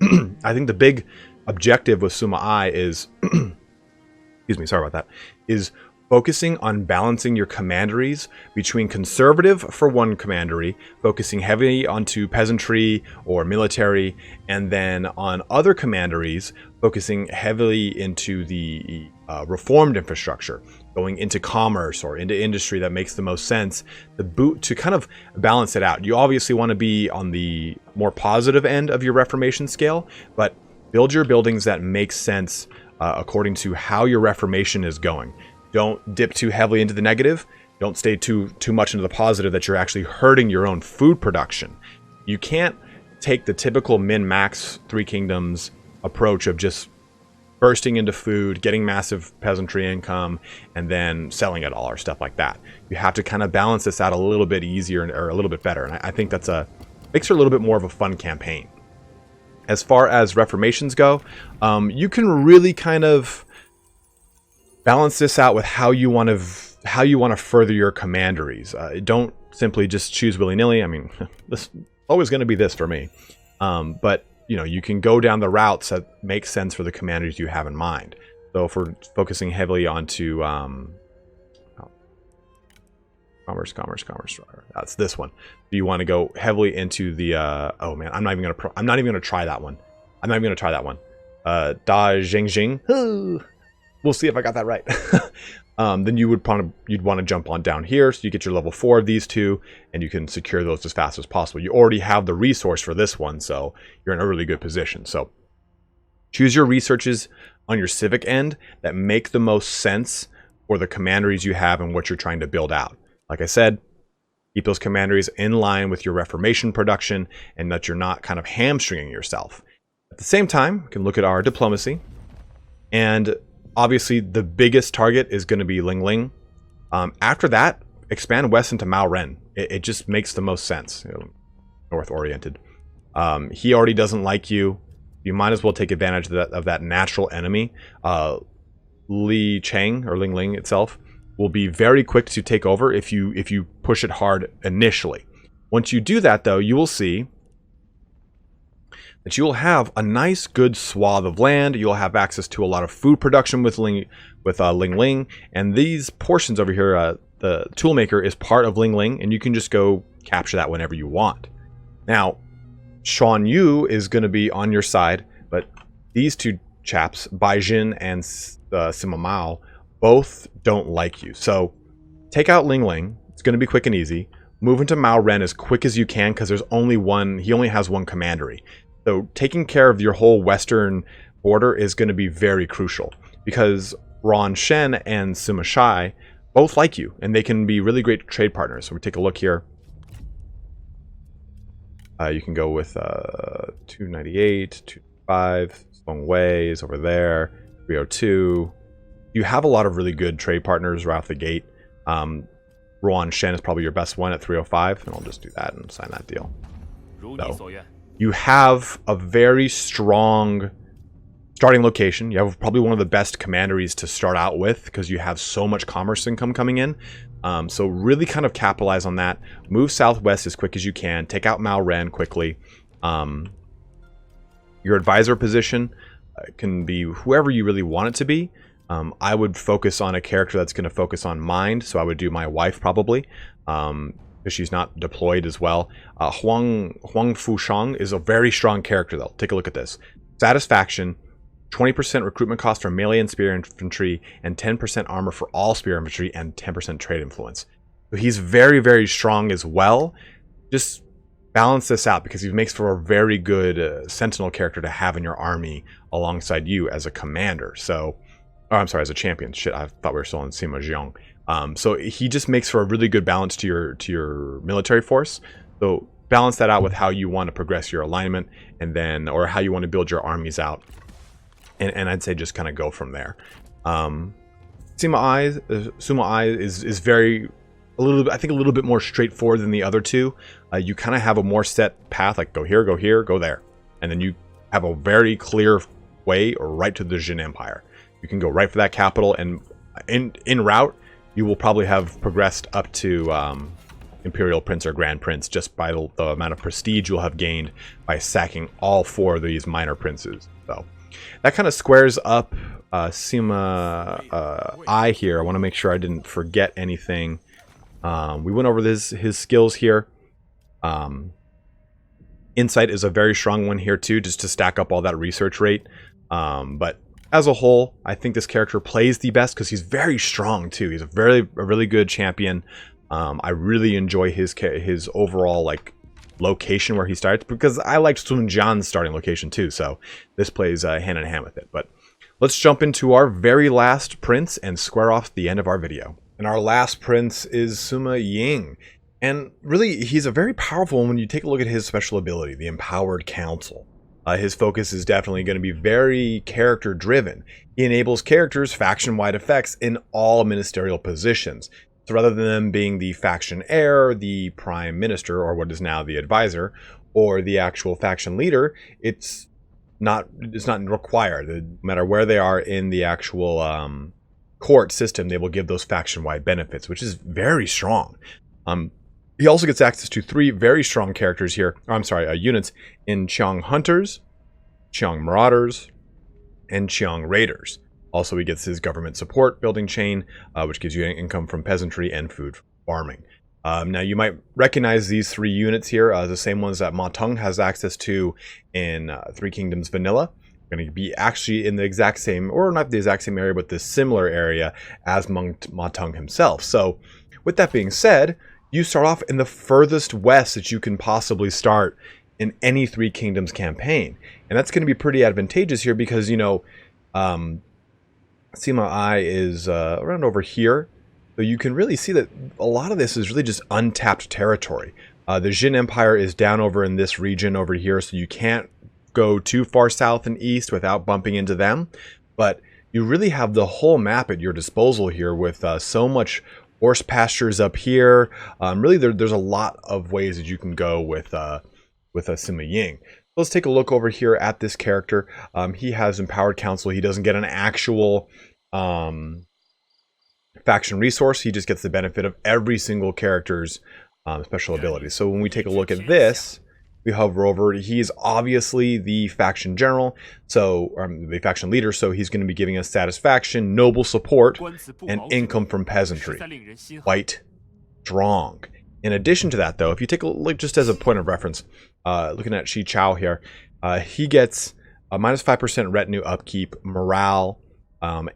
I think the big objective with Sima Ai is, excuse me, sorry about that, is focusing on balancing your commanderies between conservative for one commandery, focusing heavily onto peasantry or military, and then on other commanderies, focusing heavily into the reformed infrastructure, going into commerce or into industry that makes the most sense, to kind of balance it out. You obviously want to be on the more positive end of your Reformation scale, but build your buildings that make sense according to how your Reformation is going. Don't dip too heavily into the negative. Don't stay too much into the positive that you're actually hurting your own food production. You can't take the typical min-max Three Kingdoms approach of just bursting into food, getting massive peasantry income, and then selling it all or stuff like that. You have to kind of balance this out a little bit easier or a little bit better. And I think that's makes for a little bit more of a fun campaign. As far as Reformations go, you can really kind of balance this out with how you want to further your commanderies. Don't simply just choose willy-nilly. I mean, this is always going to be this for me. But you know, you can go down the routes that make sense for the commanderies you have in mind. So if we're focusing heavily onto commerce, that's this one. Do you want to go heavily into the oh man, I'm not even gonna try that one. Da Jingjing. We'll see if I got that right. Then you'd want to jump on down here, so you get your level 4 of these two, and you can secure those as fast as possible. You already have the resource for this one, so you're in a really good position. So choose your researches on your civic end that make the most sense for the commanderies you have and what you're trying to build out. Like I said, keep those commanderies in line with your Reformation production and that you're not kind of hamstringing yourself. At the same time, you can look at our diplomacy, and obviously, the biggest target is going to be Ling Ling. After that, expand west into Mao Ren. It just makes the most sense. You know, north-oriented. He already doesn't like you. You might as well take advantage of that natural enemy. Li Cheng, or Ling Ling itself, will be very quick to take over if you push it hard initially. Once you do that, though, you will see that you will have a nice, good swath of land. You'll have access to a lot of food production with Ling Ling. And these portions over here, the toolmaker is part of Ling Ling, and you can just go capture that whenever you want. Now, Shan Yu is going to be on your side, but these two chaps, Baijin and Sima Mao, both don't like you. So take out Ling Ling. It's going to be quick and easy. Move into Mao Ren as quick as you can because there's only one. He only has one commandery. So taking care of your whole western border is going to be very crucial because Ron Shen and Sima Shai both like you, and they can be really great trade partners. So we take a look here. You can go with 298, 205, Song Wei is over there, 302. You have a lot of really good trade partners right off the gate. Ruan Shen is probably your best one at 305, and I'll just do that and sign that deal. So you have a very strong starting location. You have probably one of the best commanderies to start out with because you have so much commerce income coming in. So really kind of capitalize on that. Move southwest as quick as you can. Take out Mao Ren quickly. Your advisor position can be whoever you really want it to be. I would focus on a character that's going to focus on mind. So I would do my wife probably. Because she's not deployed as well. Huang Fushang is a very strong character though. Take a look at this. Satisfaction. 20% recruitment cost for melee and spear infantry, and 10% armor for all spear infantry, and 10% trade influence. So he's very, very strong as well. Just balance this out because he makes for a very good sentinel character to have in your army alongside you as a commander. So, oh, I'm sorry, as a champion. Shit, I thought we were still in Sima Jiong. So he just makes for a really good balance to your military force. So balance that out with how you want to progress your alignment, and then or how you want to build your armies out. And I'd say just kind of go from there. Sima Ai is very a little bit more straightforward than the other two. You kind of have a more set path, like go here, go there, and then you have a very clear way right to the Jin Empire. You can go right for that capital, and in route you will probably have progressed up to Imperial Prince or Grand Prince just by the amount of prestige you'll have gained by sacking all 4 of these minor princes. So that kind of squares up Sima Ai here. I want to make sure I didn't forget anything. We went over his skills here. Insight is a very strong one here too, just to stack up all that research rate. But as a whole, I think this character plays the best because he's very strong too. He's a really good champion. I really enjoy his overall like location where he starts because I liked Sun Jian's starting location too, so this plays hand in hand with it. But let's jump into our very last prince and square off the end of our video. And our last prince is Sima Ying, and really he's a very powerful one when you take a look at his special ability, the Empowered Council. His focus is definitely going to be very character driven. He enables characters faction-wide effects in all ministerial positions. So rather than them being the faction heir, the prime minister, or what is now the advisor, or the actual faction leader, it's not required. No matter where they are in the actual court system, they will give those faction-wide benefits, which is very strong. He also gets access to 3 very strong characters here. Oh, I'm sorry, units in Qiang Hunters, Qiang Marauders, and Qiang Raiders. Also, he gets his government support building chain, which gives you income from peasantry and food farming. Now, you might recognize these 3 units here, the same ones that Ma Teng has access to in 3 Kingdoms Vanilla. Going to be actually in the exact same, or not the exact same area, but the similar area as Ma Teng himself. So, with that being said, you start off in the furthest west that you can possibly start in any 3 Kingdoms campaign. And that's going to be pretty advantageous here because, you know, Sima Ai is around over here, so you can really see that a lot of this is really just untapped territory. The Jin Empire is down over in this region over here, so you can't go too far south and east without bumping into them. But you really have the whole map at your disposal here with so much horse pastures up here. Really, there's a lot of ways that you can go with a Sima Ying. Let's take a look over here at this character. He has Empowered Council. He doesn't get an actual faction resource. He just gets the benefit of every single character's special abilities. So when we take a look at this, we hover over. He's obviously the faction general, so the faction leader. So he's going to be giving us satisfaction, noble support, and income from peasantry. Quite strong. In addition to that, though, if you take a look, just as a point of reference, looking at Shi Chao here, he gets a minus 5% retinue upkeep, morale,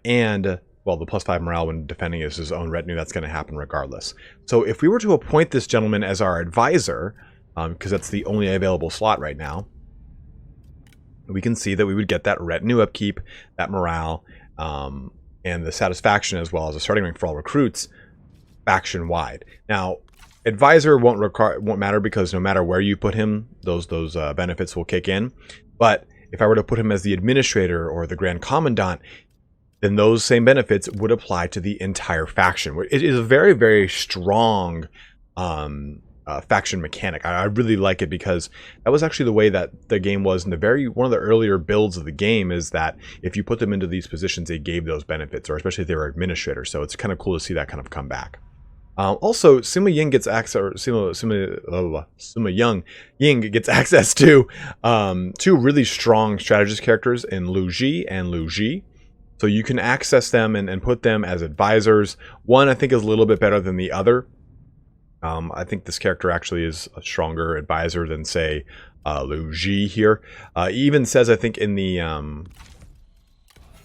and well, the plus 5 morale when defending is his own retinue. That's going to happen regardless. So if we were to appoint this gentleman as our advisor, because that's the only available slot right now, we can see that we would get that retinue upkeep, that morale, and the satisfaction, as well as a starting rank for all recruits, faction wide. Now, advisor won't matter, because no matter where you put him, those benefits will kick in. But if I were to put him as the administrator or the grand commandant, then those same benefits would apply to the entire faction. It is a very, very strong faction mechanic. I really like it, because that was actually the way that the game was in one of the earlier builds of the game, is that if you put them into these positions, they gave those benefits, or especially if they were administrators. So it's kind of cool to see that kind of come back. Also, Sima Ying gets access, or Sima Ying gets access to two really strong strategist characters in Lu Ji and Lu Ji. So you can access them and put them as advisors. One, I think, is a little bit better than the other. I think this character actually is a stronger advisor than, say, Lu Ji here. He even says, I think, in the...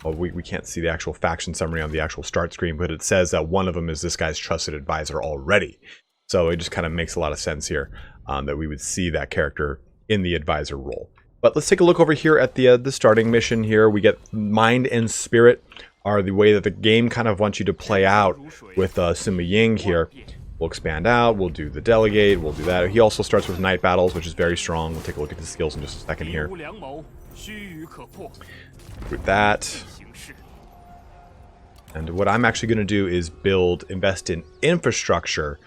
well, we can't see the actual faction summary on the actual start screen, but it says that one of them is this guy's trusted advisor already. So it just kind of makes a lot of sense here that we would see that character in the advisor role. But let's take a look over here at the starting mission here. We get mind and spirit are the way that the game kind of wants you to play out with Sima Ying here. We'll expand out, we'll do the delegate, we'll do that. He also starts with night battles, which is very strong. We'll take a look at the skills in just a second here. With that. And what I'm actually going to do is invest in infrastructure.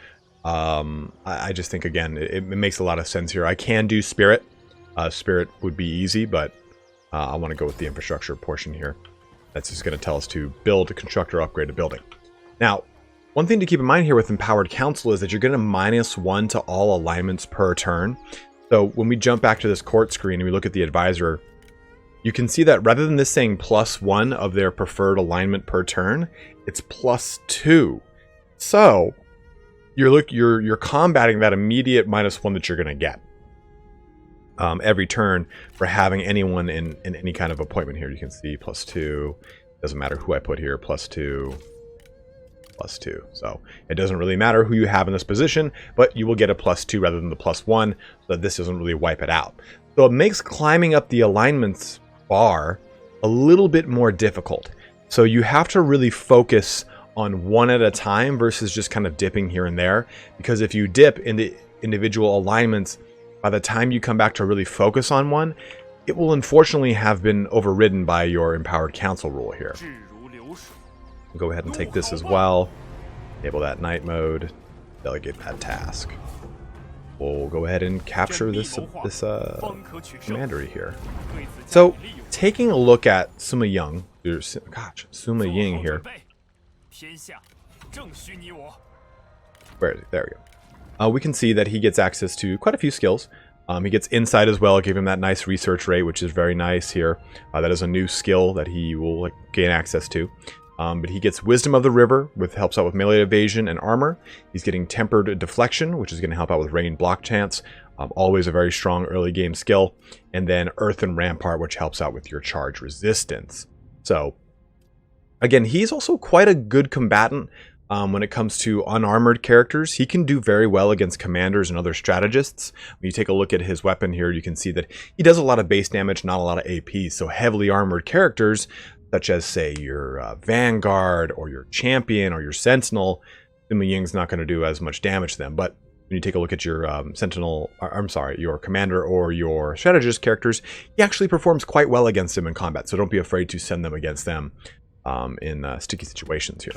I just think, again, it makes a lot of sense here. I can do spirit. Spirit would be easy, but I want to go with the infrastructure portion here. That's just going to tell us to build, construct, or upgrade a building. Now, one thing to keep in mind here with Empowered Council is that you're going to -1 to all alignments per turn. So when we jump back to this court screen and we look at the advisor, you can see that rather than this saying +1 of their preferred alignment per turn, it's +2. So you're combating that immediate -1 that you're going to get every turn for having anyone in any kind of appointment here. You can see +2. Doesn't matter who I put here. +2. +2. So it doesn't really matter who you have in this position, but you will get a +2 rather than the +1, so that this doesn't really wipe it out. So it makes climbing up the alignments bar a little bit more difficult. So you have to really focus on one at a time versus just kind of dipping here and there, because if you dip into individual alignments, by the time you come back to really focus on one, it will unfortunately have been overridden by your Empowered Council rule here. Go ahead and take this as well. Enable that night mode. Delegate that task. We'll go ahead and capture this commandery here. So, taking a look at Sima Ying, Sima Ying here. Where is it? There we go. We can see that he gets access to quite a few skills. He gets insight as well, give him that nice research rate, which is very nice here. That is a new skill that he will gain access to. But he gets Wisdom of the River, which helps out with melee evasion and armor. He's getting Tempered Deflection, which is going to help out with rain block chance. Always a very strong early game skill. And then Earthen Rampart, which helps out with your charge resistance. So, again, he's also quite a good combatant when it comes to unarmored characters. He can do very well against commanders and other strategists. When you take a look at his weapon here, you can see that he does a lot of base damage, not a lot of AP. So heavily armored characters, such as, say, your Vanguard or your Champion or your Sentinel, Sima Ying's not going to do as much damage to them. But when you take a look at your your Commander or your Strategist characters, he actually performs quite well against them in combat. So don't be afraid to send them against them in sticky situations here.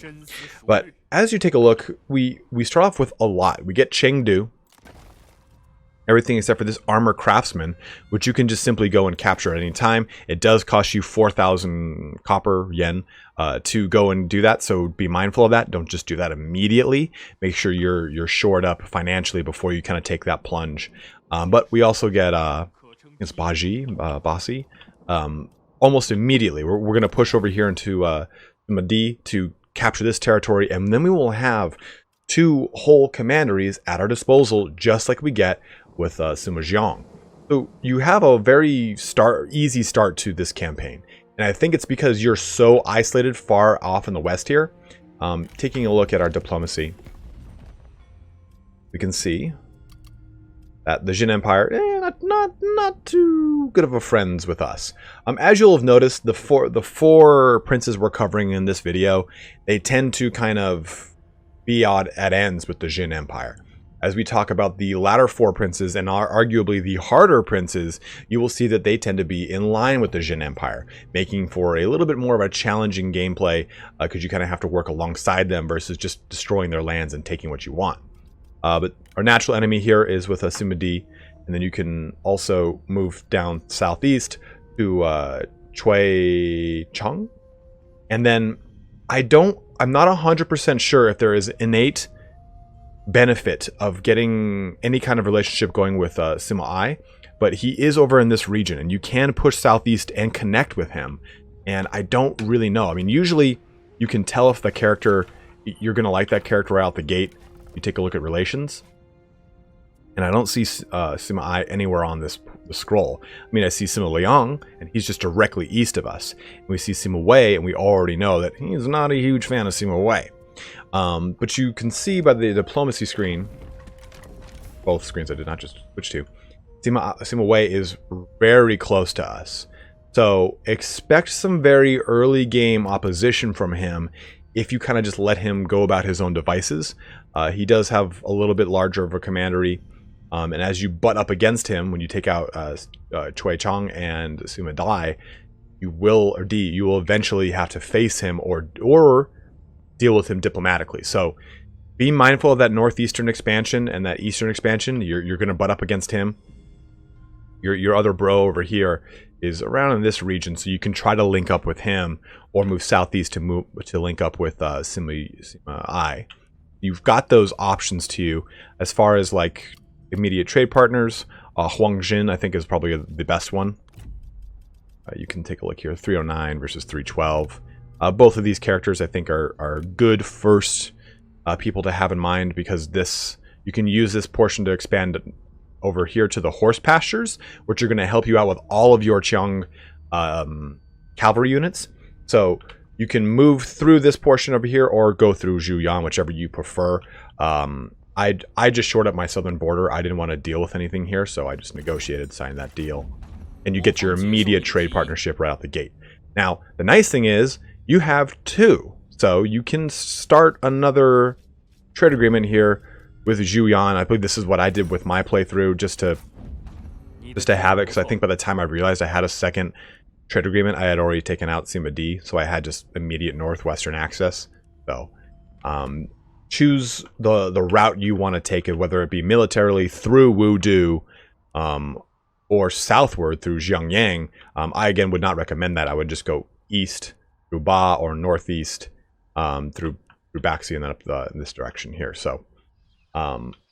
But as you take a look, we start off with a lot. We get Chengdu. Everything except for this Armor Craftsman, which you can just simply go and capture at any time. It does cost you 4,000 copper yen to go and do that, so be mindful of that. Don't just do that immediately. Make sure you're shored up financially before you kind of take that plunge. But we also get it's Basi almost immediately. We're going to push over here into Madi to capture this territory, and then we will have 2 whole commanderies at our disposal, just like we get with Sima Jiong. So you have a very easy start to this campaign. And I think it's because you're so isolated far off in the west here. Taking a look at our diplomacy, we can see that the Jin Empire, not too good of a friends with us. As you'll have noticed, the four princes we're covering in this video, they tend to kind of be at ends with the Jin Empire. As we talk about the latter four princes and are arguably the harder princes, you will see that they tend to be in line with the Jin Empire, making for a little bit more of a challenging gameplay because you kind of have to work alongside them versus just destroying their lands and taking what you want. But our natural enemy here is with a Sima Di, and then you can also move down southeast to Chui Chong. And then I'm not 100% sure if there is innate benefit of getting any kind of relationship going with Sima Ai, but he is over in this region, and you can push southeast and connect with him. And I don't really know. I mean, usually you can tell if the character, you're going to like that character right out the gate. You take a look at relations, and I don't see Sima Ai anywhere on the scroll. I mean, I see Sima Liang, and he's just directly east of us. And we see Sima Wei, and we already know that he's not a huge fan of Sima Wei. But you can see by the diplomacy screen, both screens I did not just switch to, Sima Wei is very close to us. So expect some very early game opposition from him if you kind of just let him go about his own devices. He does have a little bit larger of a commandery. And as you butt up against him, when you take out Chui Chong and Sima Dai, you will eventually have to face him or deal with him diplomatically. So be mindful of that northeastern expansion and that eastern expansion. You're going to butt up against him. Your other bro over here is around in this region, so you can try to link up with him or move southeast to link up with Sima Ai. You've got those options to you. As far as like immediate trade partners, Huang Jin I think is probably the best one. You can take a look here, 309 versus 312. Both of these characters I think are good first people to have in mind, because you can use this portion to expand over here to the horse pastures, which are going to help you out with all of your Qiang cavalry units. So you can move through this portion over here or go through Zhuyan, whichever you prefer. I just shored up my southern border. I didn't want to deal with anything here, so I just negotiated, signed that deal. And you get your immediate trade partnership right out the gate. Now, the nice thing is, you have two. So you can start another trade agreement here with Zhuyan. I believe this is what I did with my playthrough, just to have it, because I think by the time I realized I had a second trade agreement, I had already taken out Sima Di, so I had just immediate northwestern access. So choose the route you want to take, it, whether it be militarily through Wudu or southward through Xiangyang. I again would not recommend that. I would just go east through Ba or northeast through Baxi and then up in this direction here. So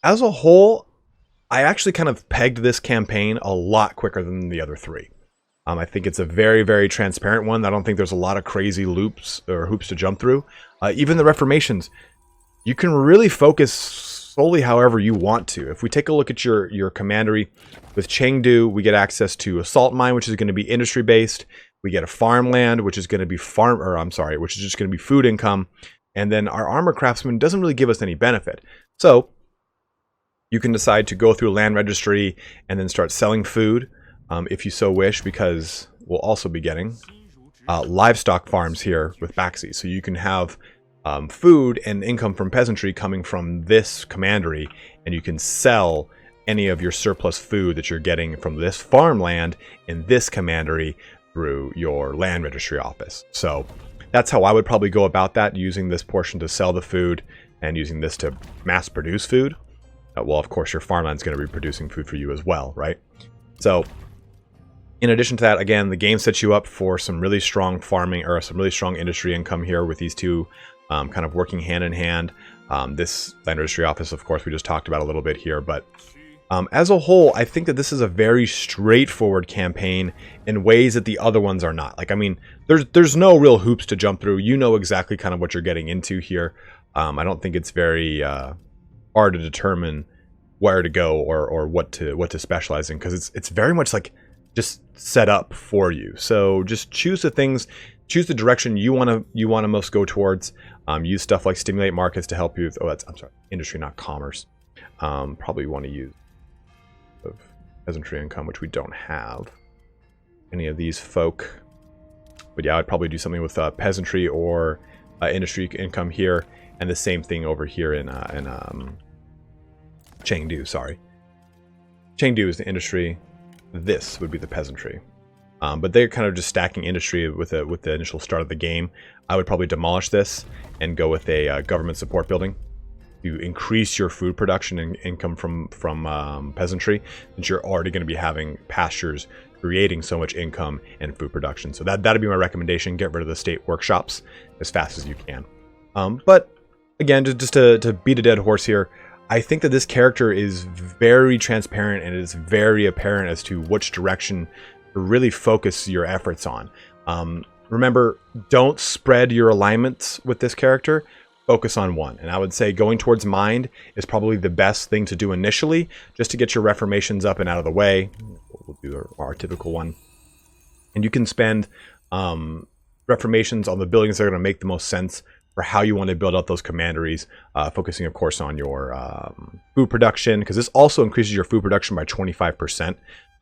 as a whole, I actually kind of pegged this campaign a lot quicker than the other three. I think it's a very, very transparent one. I don't think there's a lot of crazy loops or hoops to jump through. Even the reformations, you can really focus solely however you want to. If we take a look at your commandery, with Chengdu, we get access to a salt mine, which is going to be industry based. We get a farmland, which is going to be which is just going to be food income. And then our armor craftsman doesn't really give us any benefit. So you can decide to go through land registry and then start selling food if you so wish, because we'll also be getting livestock farms here with Baxi. So you can have food and income from peasantry coming from this commandery, and you can sell any of your surplus food that you're getting from this farmland in this commandery through your land registry office. So that's how I would probably go about that, using this portion to sell the food and using this to mass produce food. Well, of course, your farmland's going to be producing food for you as well, right? So in addition to that, again, the game sets you up for some really strong farming or some really strong industry income here with these two kind of working hand in hand. This land registry office, of course, we just talked about a little bit here, but as a whole, I think that this is a very straightforward campaign in ways that the other ones are not. Like, I mean, there's no real hoops to jump through. You know exactly kind of what you're getting into here. I don't think it's very hard to determine where to go or what to specialize in, because it's very much like just set up for you. So just choose the direction you want to most go towards. Use stuff like stimulate markets to help you with, I'm sorry, industry, not commerce. Probably want to use of peasantry income, which we don't have any of these folk. But yeah, I'd probably do something with peasantry or industry income here, and the same thing over here in Chengdu. Sorry, Chengdu is the industry. This would be the peasantry. But they're kind of just stacking industry with the initial start of the game. I would probably demolish this and go with a government support building to increase your food production and income from peasantry, since you're already going to be having pastures creating so much income and food production. So that'd be my recommendation. Get rid of the state workshops as fast as you can. But again, just to beat a dead horse here, I think that this character is very transparent and it is very apparent as to which direction to really focus your efforts on. Remember, don't spread your alignments with this character. Focus on one. And I would say going towards mind is probably the best thing to do initially, just to get your reformations up and out of the way. We'll do our typical one. And you can spend reformations on the buildings that are going to make the most sense for how you want to build out those commanderies, focusing, of course, on your food production, because this also increases your food production by 25%.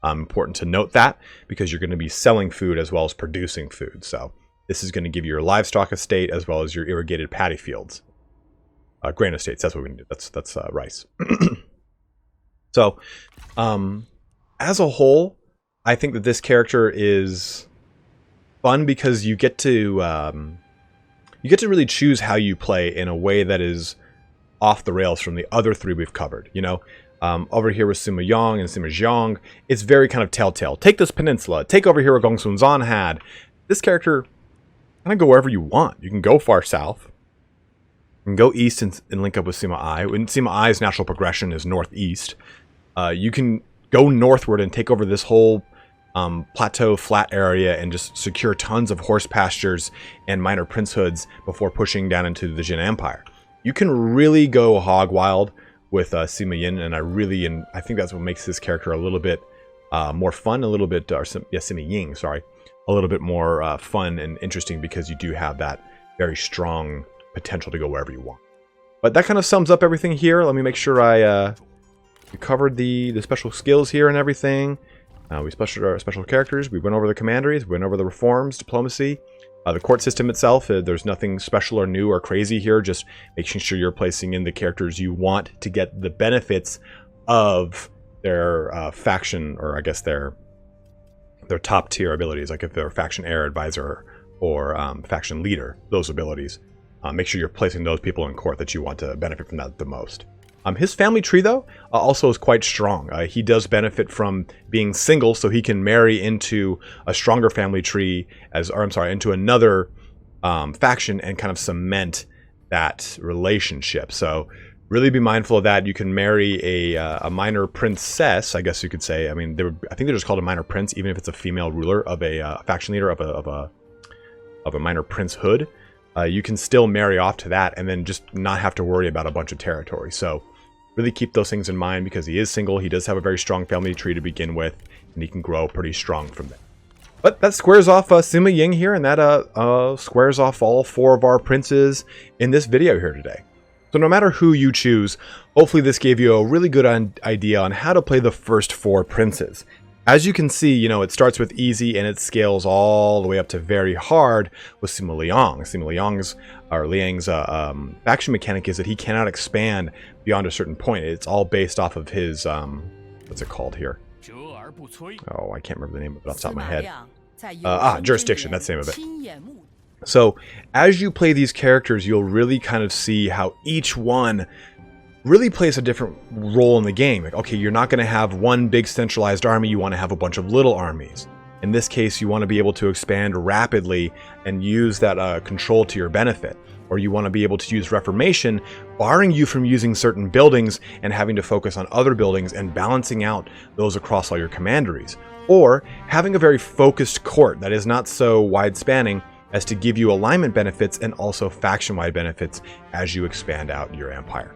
Important to note that, because you're going to be selling food as well as producing food. So this is going to give you your livestock estate as well as your irrigated paddy fields. Grain estates, that's what we're going to do. That's rice. So as a whole, I think that this character is fun because you get to really choose how you play in a way that is off the rails from the other three we've covered. You know, over here with Sima Yong and Sima Jiong, it's very kind of telltale. Take this peninsula. Take over here what Gong Sun Zan had. This character, kind of go wherever you want. You can go far south. You can go east and link up with Sima Ai. When Sima Ai's natural progression is northeast. You can go northward and take over this whole plateau flat area and just secure tons of horse pastures and minor princehoods before pushing down into the Jin Empire. You can really go hog wild with Sima Ying, and I think that's what makes this character a little bit more fun, a little bit, Sima Ying, sorry, a little bit more fun and interesting, because you do have that very strong potential to go wherever you want. But that kind of sums up everything here. Let me make sure we covered the special skills here and everything. We special our special characters. We went over the commanderies. We went over the reforms, diplomacy. The court system itself, there's nothing special or new or crazy here, just making sure you're placing in the characters you want to get the benefits of their faction, or I guess their top tier abilities, like if they're faction heir advisor or faction leader, those abilities. Make sure you're placing those people in court that you want to benefit from that the most. His family tree, though, also is quite strong. He does benefit from being single, so he can marry into a stronger family tree, into another faction and kind of cement that relationship. So really be mindful of that. You can marry a minor princess, I guess you could say. I mean, I think they're just called a minor prince, even if it's a female ruler of a faction leader of a minor princehood. You can still marry off to that and then just not have to worry about a bunch of territory. So really keep those things in mind, because he is single. He does have a very strong family tree to begin with, and he can grow pretty strong from there. But that squares off Sima Ying here, and that squares off all 4 of our princes in this video here today. So no matter who you choose, hopefully this gave you a really good idea on how to play the first 4 princes. As you can see, you know, it starts with easy and it scales all the way up to very hard with Sima Liang. Sima Liang's faction mechanic is that he cannot expand beyond a certain point. It's all based off of his, what's it called here? Oh, I can't remember the name of it off the top of my head. Jurisdiction, that's the name of it. So as you play these characters, you'll really kind of see how each one really plays a different role in the game. Like, okay, you're not going to have one big centralized army, you want to have a bunch of little armies. In this case, you want to be able to expand rapidly and use that control to your benefit. Or you want to be able to use Reformation, barring you from using certain buildings and having to focus on other buildings and balancing out those across all your commanderies. Or having a very focused court that is not so wide-spanning as to give you alignment benefits and also faction-wide benefits as you expand out your empire.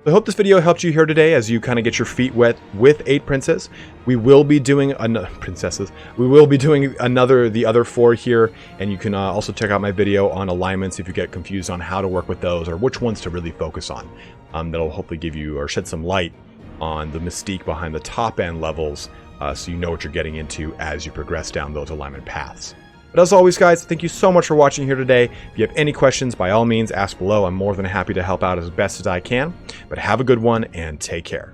I hope this video helped you here today as you kind of get your feet wet with 8 princes. We will be doing princesses. We will be doing the other 4 here, and you can also check out my video on alignments if you get confused on how to work with those or which ones to really focus on. That'll hopefully give you or shed some light on the mystique behind the top end levels, so you know what you're getting into as you progress down those alignment paths. But as always, guys, thank you so much for watching here today. If you have any questions, by all means, ask below. I'm more than happy to help out as best as I can. But have a good one and take care.